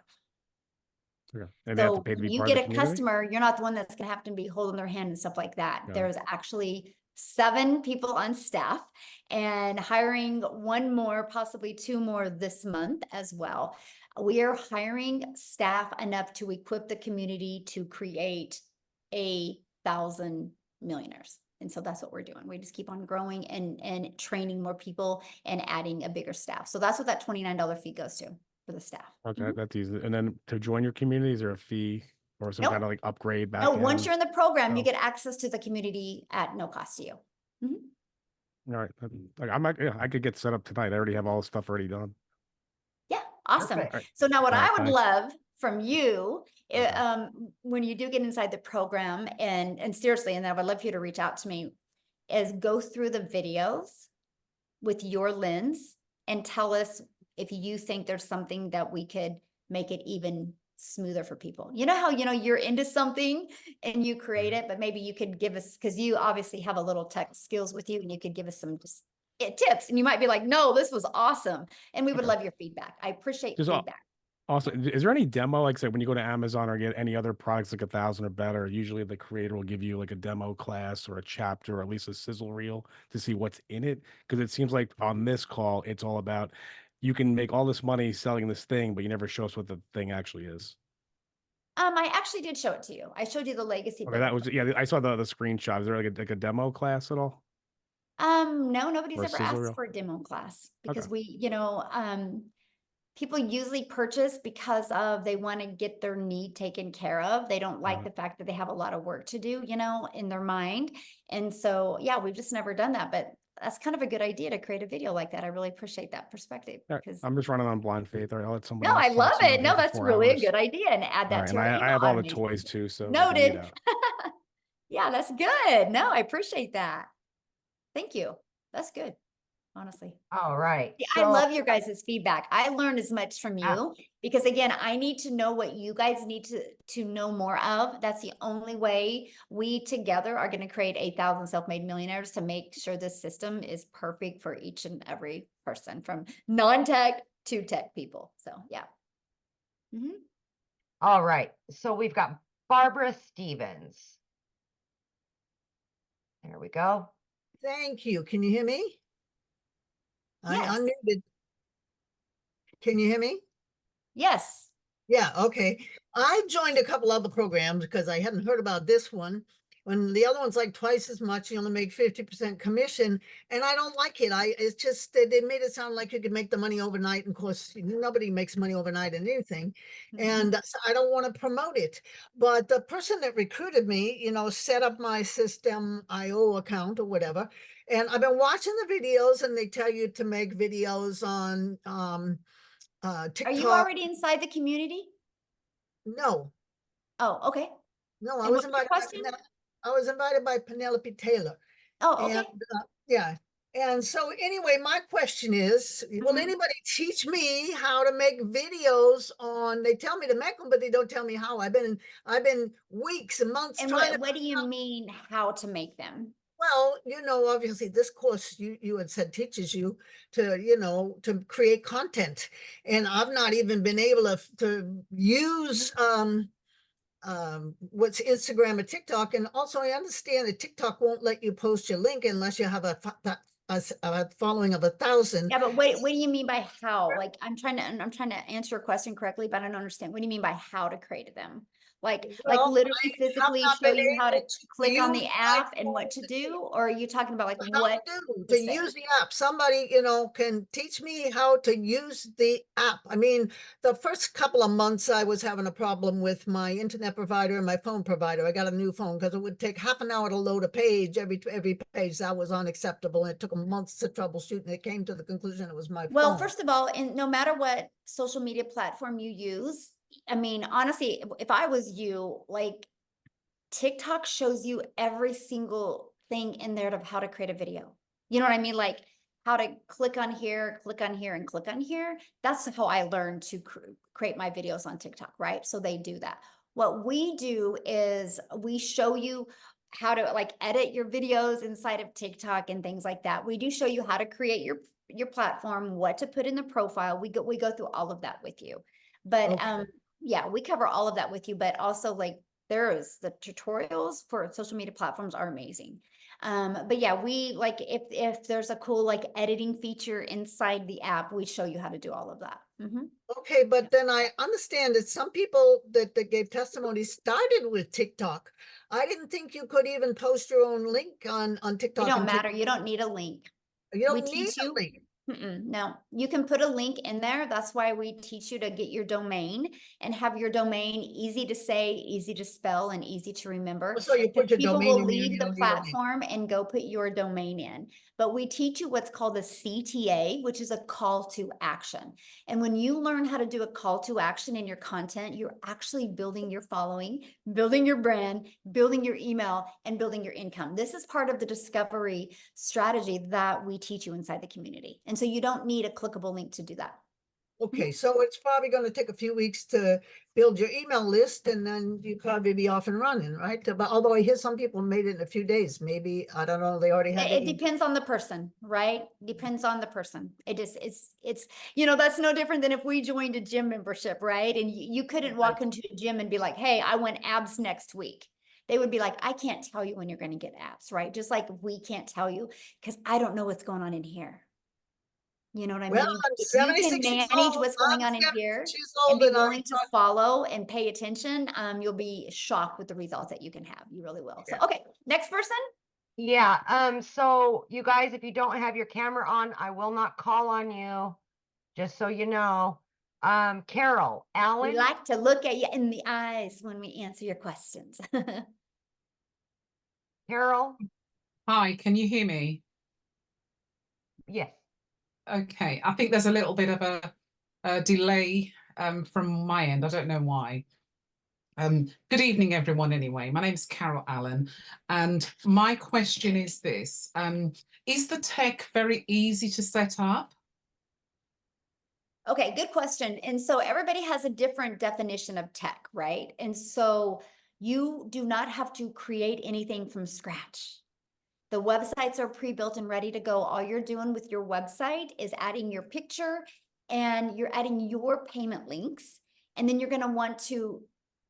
Okay. And they have to So pay to when be you part of get the a community? customer, you're not the one that's gonna have to be holding their hand and stuff like that. Yeah. There's actually 7 people on staff and hiring 1 more, possibly 2 more this month as well. We are hiring staff enough to equip the community to create 1,000 millionaires. And so that's what we're doing. We just keep on growing and training more people and adding a bigger staff. So that's what that $29 fee goes to for the staff. Okay, Mhm. that's easy. And then to join your community, is there a fee or some Nope. kind of like upgrade back No, once you're end? in the program, you Oh. get access to the community at no cost to you. Mhm. All right. Like I'm not, yeah, I could get set up tonight. I already have all the stuff already done. Yeah, awesome. Perfect. All right. So now what All right, I would thanks. love from you, Okay. when you do get inside the program and seriously, and I would love for you to reach out to me, is go through the videos with your lens and tell us if you think there's something that we could make it even smoother for people. You know how, you're into something and you create it, but maybe you could give us, because you obviously have a little tech skills with you, and you could give us some just tips, and you might be like, no, this was awesome. And we would Okay. love your feedback. I appreciate Just feedback. also, is there any demo, like say when you go to Amazon or get any other products like 1,000 or better, usually the creator will give you like a demo class or a chapter or at least a sizzle reel to see what's in it? Because it seems like on this call, it's all about you can make all this money selling this thing, but you never show us what the thing actually is. I actually did show it to you. I showed you the legacy Okay, book. that was, yeah, I saw the screenshot. Is there like a demo class at all? No, nobody's Or a ever sizzle asked reel? for a demo class because Okay. people usually purchase because of they want to get their need taken care of. They don't like the fact that they have a lot of work to do, in their mind. And so, yeah, we've just never done that, but that's kind of a good idea to create a video like that. I really appreciate that perspective All right. because I'm just running on blind faith. All right, I'll let no, somebody else I talk love so I'm not it. here No, for that's 4 really a hours. good idea. And add All that right, to and our I email have all the automation. toys too, so we can Noted. eat out. Yeah, that's good. No, I appreciate that. Thank you. That's good, honestly. All right. Yeah, I love your guys' feedback. I learned as much from Ah. you because again, I need to know what you guys need to know more of. That's the only way we together are going to create 1,000 self-made millionaires to make sure this system is perfect for each and every person from non-tech to tech people. So yeah. Mhm. All right. So we've got Barbara Stevens. There we go. Thank you. Can you hear me? I Yes. unmuted. Can you hear me? Yes. Yeah, okay. I joined a couple other programs because I hadn't heard about this one. When the other one's like twice as much, you only make 50% commission, and I don't like it. It's just they made it sound like you could make the money overnight. And of course, nobody makes money overnight in anything, and so I don't want to promote it. But the person that recruited me, set up my System.io account or whatever, and I've been watching the videos, and they tell you to make videos on TikTok. Are you already inside the community? No. Oh, okay. No, I And was what's your invited by question? I was invited by Penelope Taylor. Oh, And okay. yeah. And so anyway, my question is, will Mhm. anybody teach me how to make videos on, they tell me to make them, but they don't tell me how. I've been weeks and months And trying to, what do you mean how to make them? well, obviously this course you had said teaches you to, to create content. And I've not even been able to use what's Instagram or TikTok. And also I understand that TikTok won't let you post your link unless you have a following of 1,000. Yeah, but what do you mean by how? Like I'm trying to answer your question correctly, but I don't understand. What do you mean by how to create them? Like Well, literally I have physically not show been you how to able to click on use the my app and what to do? Or are you talking about like how what to say? use the app. Somebody, can teach me how to use the app. I mean, the first couple of months I was having a problem with my internet provider and my phone provider. I got a new phone because it would take half an hour to load a page. Every page. That was unacceptable. And it took months to troubleshoot, and it came to the conclusion it was my Well, phone. first of all, and no matter what social media platform you use, I mean, honestly, if I was you, like TikTok shows you every single thing in there of how to create a video. You know what I mean? Like how to click on here, and click on here. That's how I learned to create my videos on TikTok, right? So they do that. What we do is we show you how to like edit your videos inside of TikTok and things like that. We do show you how to create your platform, what to put in the profile. We go through all of that with you. But Okay. yeah, we cover all of that with you, but also like the tutorials for social media platforms are amazing. But yeah, we like if there's a cool like editing feature inside the app, we show you how to do all of that. Okay, but then I understand that some people that gave testimony started with TikTok. I didn't think you could even post your own link on It TikTok. don't and matter. You don't need a link. You We don't need teach a you. link. No, you can put a link in there. That's why we teach you to get your domain and have your domain easy to say, easy to spell, and easy to remember. So you put your People domain will in there and leave you the don't need a link. platform and go put your domain in. But we teach you what's called a CTA, which is a call to action. And when you learn how to do a call to action in your content, you're actually building your following, building your brand, building your email, and building your income. This is part of the discovery strategy that we teach you inside the community. And so you don't need a clickable link to do that. Okay, so it's probably going to take a few weeks to build your email list, and then you probably be off and running, right? But although I hear some people made it in a few days, maybe, I don't know, they already have It depends on the person, right? Depends on the person. It's, you know, that's no different than if we joined a gym membership, right? And you couldn't walk into a gym and be like, hey, I want abs next week. They would be like, I can't tell you when you're going to get abs, right? Just like we can't tell you because I don't know what's going on in here. You know what I Well, mean? I'm If you can 76 years manage old. what's going I'm on in here 76 years and old, be and I'm willing to follow and pay attention, you'll be shocked with the results that you can have. You really will. So, Yeah. okay, next person. Yeah, so you guys, if you don't have your camera on, I will not call on you, just so you know. Carol, We Alan, like to look at you in the eyes when we answer your questions. Carol, Hi, can you hear me? yes. Okay, I think there's a little bit of a delay from my end. I don't know why. Good evening, everyone, anyway. My name is Carol Allen, and my question is this. Is the tech very easy to set up? Okay, good question. And so everybody has a different definition of tech, right? And so you do not have to create anything from scratch. The websites are pre-built and ready to go. All you're doing with your website is adding your picture and you're adding your payment links. And then you're going to want to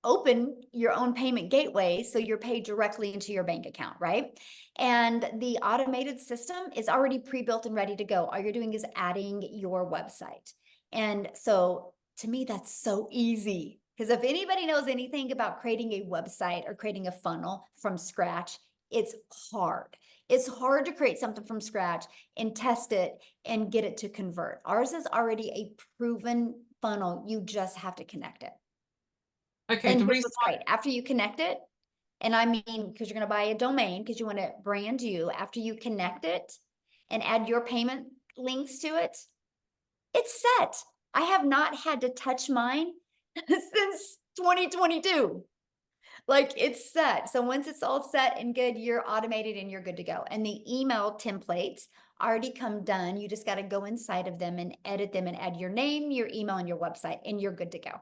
open your own payment gateway so you're paid directly into your bank account, right? And the automated system is already pre-built and ready to go. All you're doing is adding your website. And so to me, that's so easy. Because if anybody knows anything about creating a website or creating a funnel from scratch, it's hard. It's hard to create something from scratch and test it and get it to convert. Ours is already a proven funnel. You just have to connect it. Okay, And the here's reason what's great. After you connect it, and I mean, because you're going to buy a domain because you want to brand you, after you connect it and add your payment links to it, it's set. I have not had to touch mine since 2022. Like it's set. So once it's all set and good, you're automated and you're good to go. And the email templates already come done. You just got to go inside of them and edit them and add your name, your email, and your website, and you're good to go.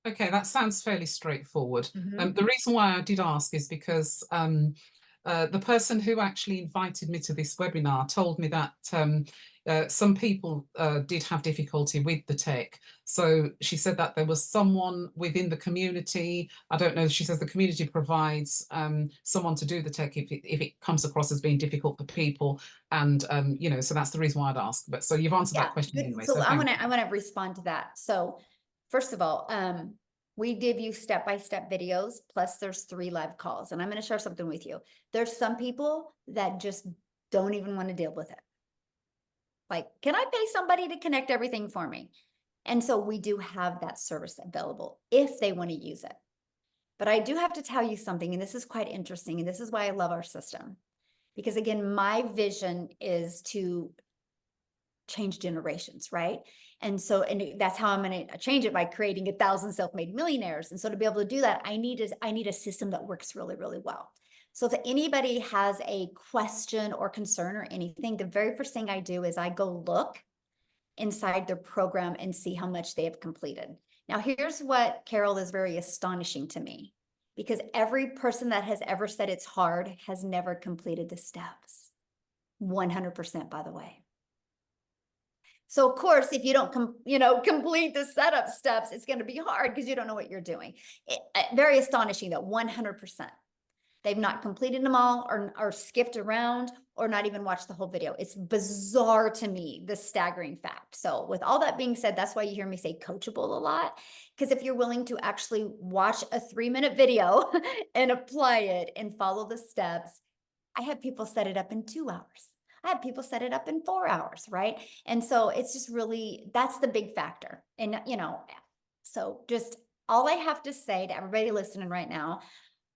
Okay, that sounds fairly straightforward. Mhm. The reason why I did ask is because the person who actually invited me to this webinar told me that some people did have difficulty with the tech. So she said that there was someone within the community, I don't know, she says the community provides someone to do the tech if it comes across as being difficult for people. And, you know, so that's the reason why I'd asked. But so you've answered that question good. anyway. So So I thank want to respond to that. So first of all, we give you step-by-step videos, plus there's 3 live calls. And I'm going to share something with you. There's some people that just don't even want to deal with it. Like, can I pay somebody to connect everything for me? And so we do have that service available if they want to use it. But I do have to tell you something, and this is quite interesting, and this is why I love our system. Because again, my vision is to change generations, right? And so, and that's how I'm going to change it by creating 1,000 self-made millionaires. And so to be able to do that, I need a system that works really, really well. So if anybody has a question or concern or anything, the very first thing I do is I go look inside their program and see how much they have completed. Now, here's what, Carol, is very astonishing to me, because every person that has ever said it's hard has never completed the steps. 100%, by the way. So of course, if you don't complete the setup steps, it's going to be hard because you don't know what you're doing. Very astonishing that 100%. They've not completed them all or skipped around or not even watched the whole video. It's bizarre to me, the staggering fact. So with all that being said, that's why you hear me say coachable a lot. Because if you're willing to actually watch a 3-minute video and apply it and follow the steps, I have people set it up in 2 hours. I have people set it up in 4 hours, right? And so it's just really, that's the big factor. And, so just all I have to say to everybody listening right now,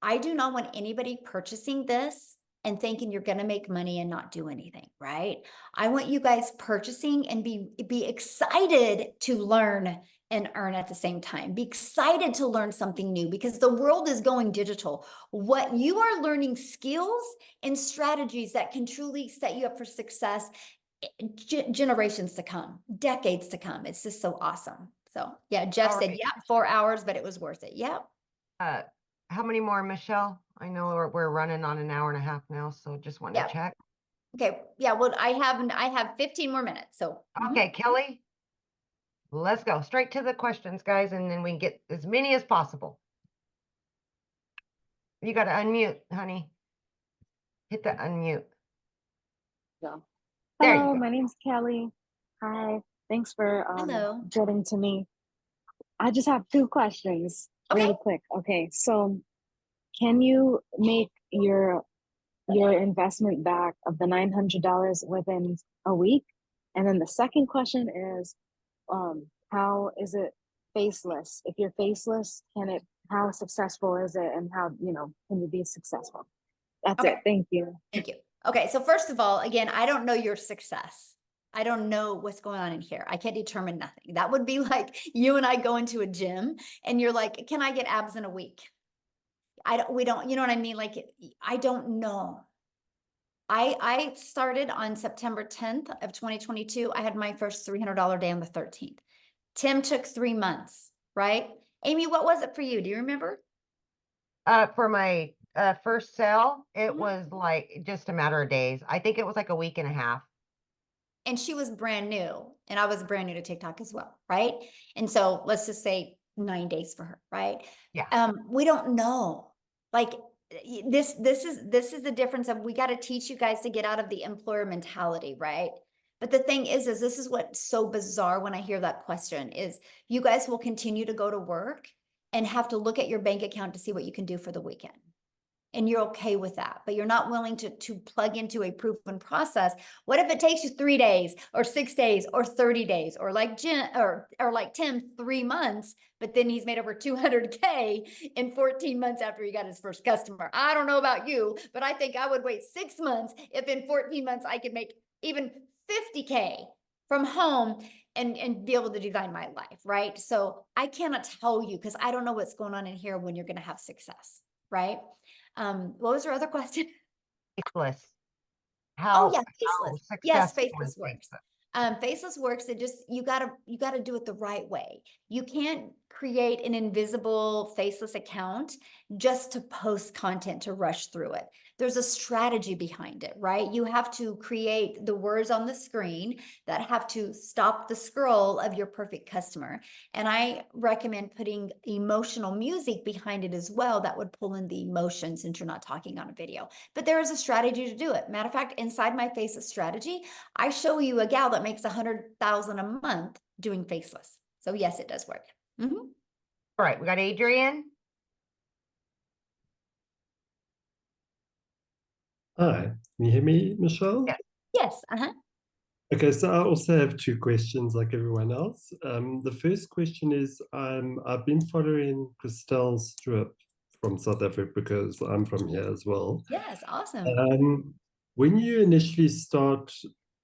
I do not want anybody purchasing this and thinking you're going to make money and not do anything, right? I want you guys purchasing and be excited to learn and earn at the same time. Be excited to learn something new because the world is going digital. What you are learning skills and strategies that can truly set you up for success generations to come, decades to come. It's just so awesome. So yeah, Jeff said, yeah, 4 hours, but it was worth it. Yep. How many more, Michelle? I know we're running on an hour and a half now, so just want to check. Okay. Yeah. Well, I have 15 more minutes. So okay, Kelly, let's go straight to the questions, guys, and then we can get as many as possible. You got to unmute, honey. Hit the unmute. So, there hello, you go. My name's Kelly. Hi. Thanks for Hello. getting to me. I just have 2 questions. Really quick. Okay, so can you make your investment back of the $900 within a week? And then the second question is, how is it faceless? If you're faceless, how successful is it, and how can you be successful? That's it. Thank you. Thank you. Okay, so first of all, again, I don't know your success. I don't know what's going on in here. I can't determine nothing. That would be like you and I go into a gym and you're like, can I get abs in a week? We don't, you know what I mean? Like, I don't know. I started on September 10th of 2022. I had my first $300 day on the 13th. Tim took 3 months, right? Amy, what was it for you? Do you remember? For my first sale, it was like just a matter of days. I think it was like a week and a half. And she was brand new, and I was brand new to TikTok as well, right? And so let's just say 9 days for her, right? Yeah. We don't know. Like this is the difference of, we got to teach you guys to get out of the employer mentality, right? But the thing is this is what's so bizarre when I hear that question is you guys will continue to go to work and have to look at your bank account to see what you can do for the weekend. And you're okay with that, but you're not willing to plug into a proven process. What if it takes you 3 days or 6 days or 30 days, or like Jen or like Tim, 3 months, but then he's made over 200K in 14 months after he got his first customer. I don't know about you, but I think I would wait 6 months if in 14 months I could make even 50K from home and be able to design my life, right? So I cannot tell you because I don't know what's going on in here when you're going to have success, right? What was your other question? Faceless. Faceless. Yes, successful faceless is works. Faceless works. It just, you gotta do it the right way. You can't create an invisible faceless account just to post content to rush through it. There's a strategy behind it, right? You have to create the words on the screen that have to stop the scroll of your perfect customer. And I recommend putting emotional music behind it as well that would pull in the emotions since you're not talking on a video. But there is a strategy to do it. Matter of fact, inside my faceless strategy, I show you a gal that makes $100,000 a month doing faceless. So yes, it does work. All right, we got Adrian. Hi, can you hear me, Michelle? Yes. Okay, so I also have 2 questions like everyone else. The first question is, I've been following Christelle Strip from South Africa because I'm from here as well. Yes, awesome. When you initially start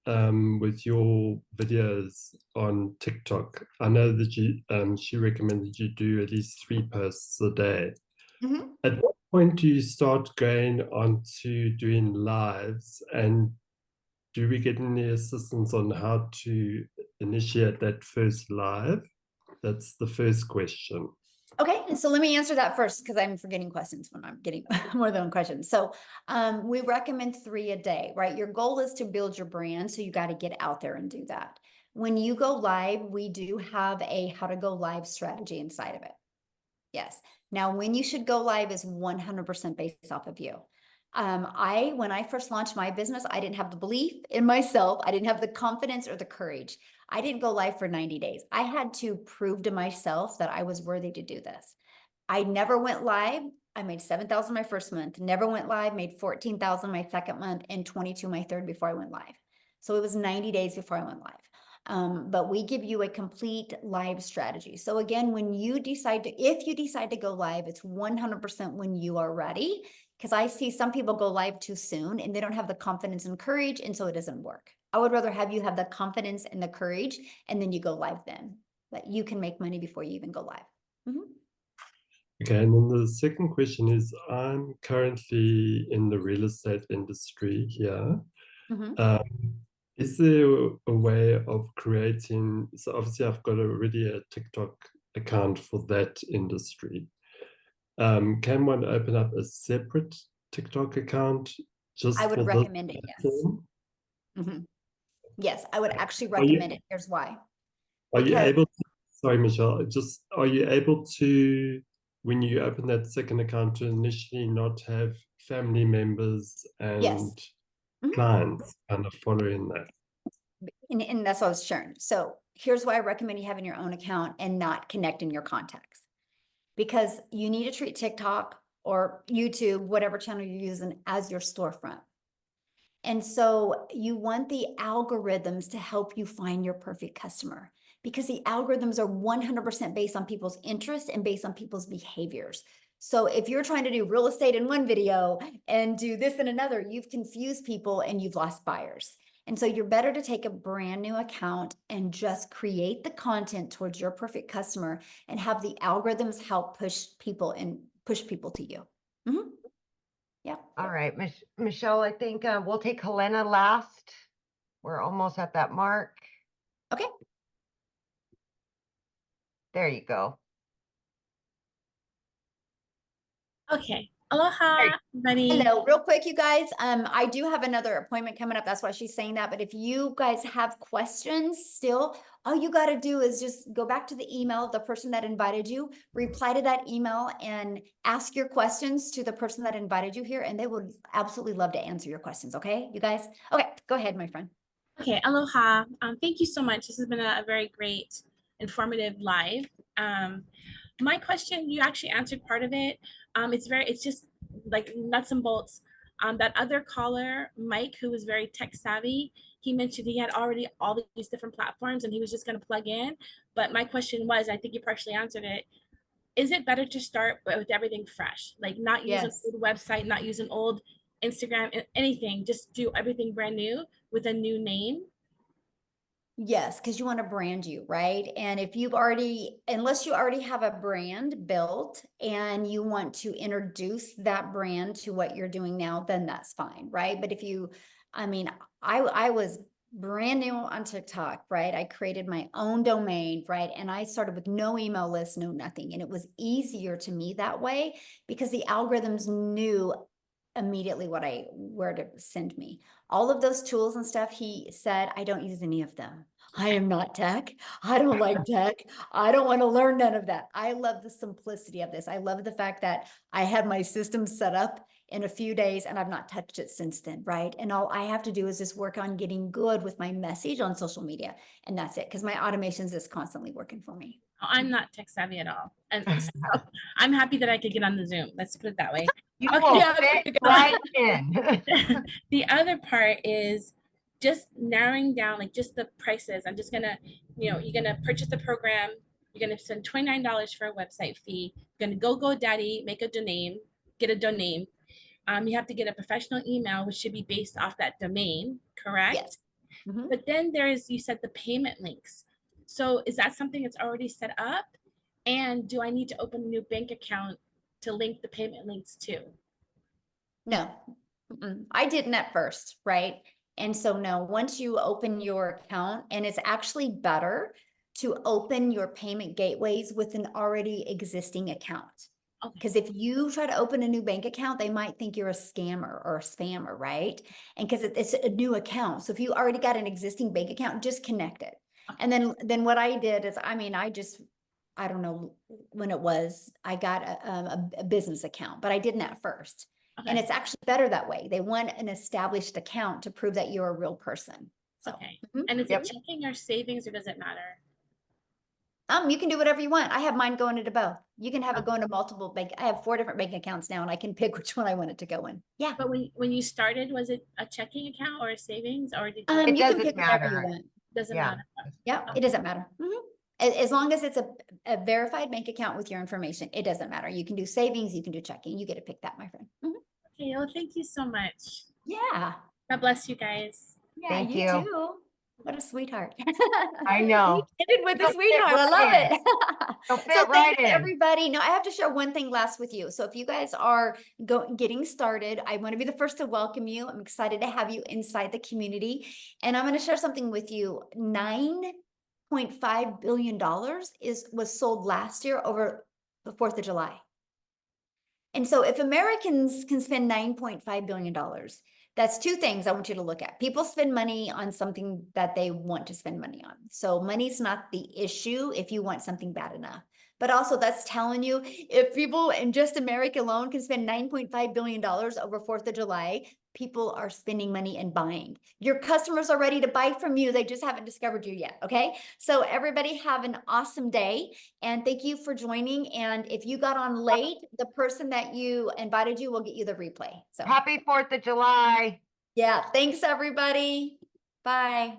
with your videos on TikTok, I know that she recommended you do at least 3 posts a day. At what point do you start going on to doing lives, and do we get any assistance on how to initiate that first live? That's the first question. Okay, so let me answer that first because I'm forgetting questions when I'm getting more than one question. So we recommend 3 a day, right? Your goal is to build your brand, so you got to get out there and do that. When you go live, we do have a how to go live strategy inside of it. Yes. Now, when you should go live is 100% based off of you. When I first launched my business, I didn't have the belief in myself. I didn't have the confidence or the courage. I didn't go live for 90 days. I had to prove to myself that I was worthy to do this. I never went live. I made 7,000 my first month, never went live, made 14,000 my second month, and 22 my third before I went live. So it was 90 days before I went live. But we give you a complete live strategy. So again, when you decide to, if you decide to go live, it's 100% when you are ready. Because I see some people go live too soon and they don't have the confidence and courage, and so it doesn't work. I would rather have you have the confidence and the courage, and then you go live then. That you can make money before you even go live. Mm-hmm. Okay, and then the second question is, I'm currently in the real estate industry here. Mm-hmm. Is there a way of creating, so obviously I've got already a TikTok account for that industry. Can one open up a separate TikTok account just I would for recommend it, yes. Mm-hmm. Yes, I would actually recommend it. Here's why. Are you able to, sorry, Michelle, just, are you able to, when you open that second account, to initially not have family members and yes. clients kind of following that? And that's what I was sharing. So here's why I recommend you having your own account and not connecting your contacts. Because you need to treat TikTok or YouTube, whatever channel you're using, as your storefront. And so you want the algorithms to help you find your perfect customer, because the algorithms are 100% based on people's interests and based on people's behaviors. So if you're trying to do real estate in one video and do this in another, you've confused people and you've lost buyers. And so you're better to take a brand new account and just create the content towards your perfect customer and have the algorithms help push people to you. Mm-hmm. Yeah. All right, Michelle, I think we'll take Helena last. We're almost at that mark. Okay. There you go. Okay. Aloha, everybody. Hello, real quick, you guys. I do have another appointment coming up. That's why she's saying that. But if you guys have questions still, all you got to do is just go back to the email of the person that invited you, reply to that email, and ask your questions to the person that invited you here, and they would absolutely love to answer your questions. Okay, you guys? Okay, go ahead, my friend. Okay, aloha. Thank you so much. This has been a very great, informative live. My question, you actually answered part of it. It's just like nuts and bolts. That other caller, Mike, who was very tech savvy, he mentioned he had already all these different platforms and he was just going to plug in. But my question was, I think you partially answered it. Is it better to start with everything fresh? Like not use an old website, not use an old Instagram, anything, just do everything brand new with a new name? Yes, because you want to brand you, right? And if you've already, unless you already have a brand built and you want to introduce that brand to what you're doing now, then that's fine, right? But if you, I mean, I was brand new on TikTok, right? I created my own domain, right? And I started with no email list, no nothing. And it was easier to me that way because the algorithms knew immediately where to send me. All of those tools and stuff, he said, I don't use any of them. I am not tech. I don't like tech. I don't want to learn none of that. I love the simplicity of this. I love the fact that I had my system set up in a few days and I've not touched it since then, right? And all I have to do is just work on getting good with my message on social media. And that's it, because my automations is constantly working for me. I'm not tech savvy at all. And so I'm happy that I could get on the Zoom. Let's put it that way. You will fit right in. The other part is just narrowing down like just the prices. I'm just gonna, you're gonna purchase the program, you're gonna spend $29 for a website fee, you're gonna go GoDaddy, make a domain, get a domain. You have to get a professional email, which should be based off that domain, correct? Yes. Mm-hmm. But then you said the payment links. So is that something that's already set up? And do I need to open a new bank account to link the payment links to? No, I didn't at first, right? And so no, once you open your account, and it's actually better to open your payment gateways with an already existing account. Because if you try to open a new bank account, they might think you're a scammer or a spammer, right? And because it's a new account. So if you already got an existing bank account, just connect it. And then what I did is, I mean, I don't know when it was, I got a business account, but I didn't at first. And Okay. it's actually better that way. They want an established account to prove that you're a real person. So, Okay. mhm. And is Yep. it checking or savings, or does it matter? You can do whatever you want. I have mine going into both. You can have it go into multiple bank. I have 4 different bank accounts now, and I can pick which one I want it to go in. Yeah. But when you started, was it a checking account or a savings, or did you? It You can doesn't pick whatever you matter. want. Doesn't Yeah. matter. Yeah, it doesn't matter. As long as it's a verified bank account with your information, it doesn't matter. You can do savings, you can do checking. You get to pick that, my friend. Okay, well, thank you so much. Yeah. God bless you guys. Yeah, Thank you you. too. What a sweetheart. I know. We ended with a You'll fit sweetheart. I right love in. it. You'll So fit right thanks in. everybody. No, I have to share one thing last with you. So if you guys are getting started, I want to be the first to welcome you. I'm excited to have you inside the community. And I'm going to share something with you. $9.5 billion was sold last year over the 4th of July. And so if Americans can spend $9.5 billion, that's 2 things I want you to look at. People spend money on something that they want to spend money on. So money's not the issue if you want something bad enough. But also that's telling you, if people in just America alone can spend $9.5 billion over 4th of July, people are spending money and buying. Your customers are ready to buy from you. They just haven't discovered you yet. Okay. So everybody have an awesome day. And thank you for joining. And if you got on late, the person that you invited you will get you the replay. So Happy 4th of July. yeah, thanks everybody. Bye.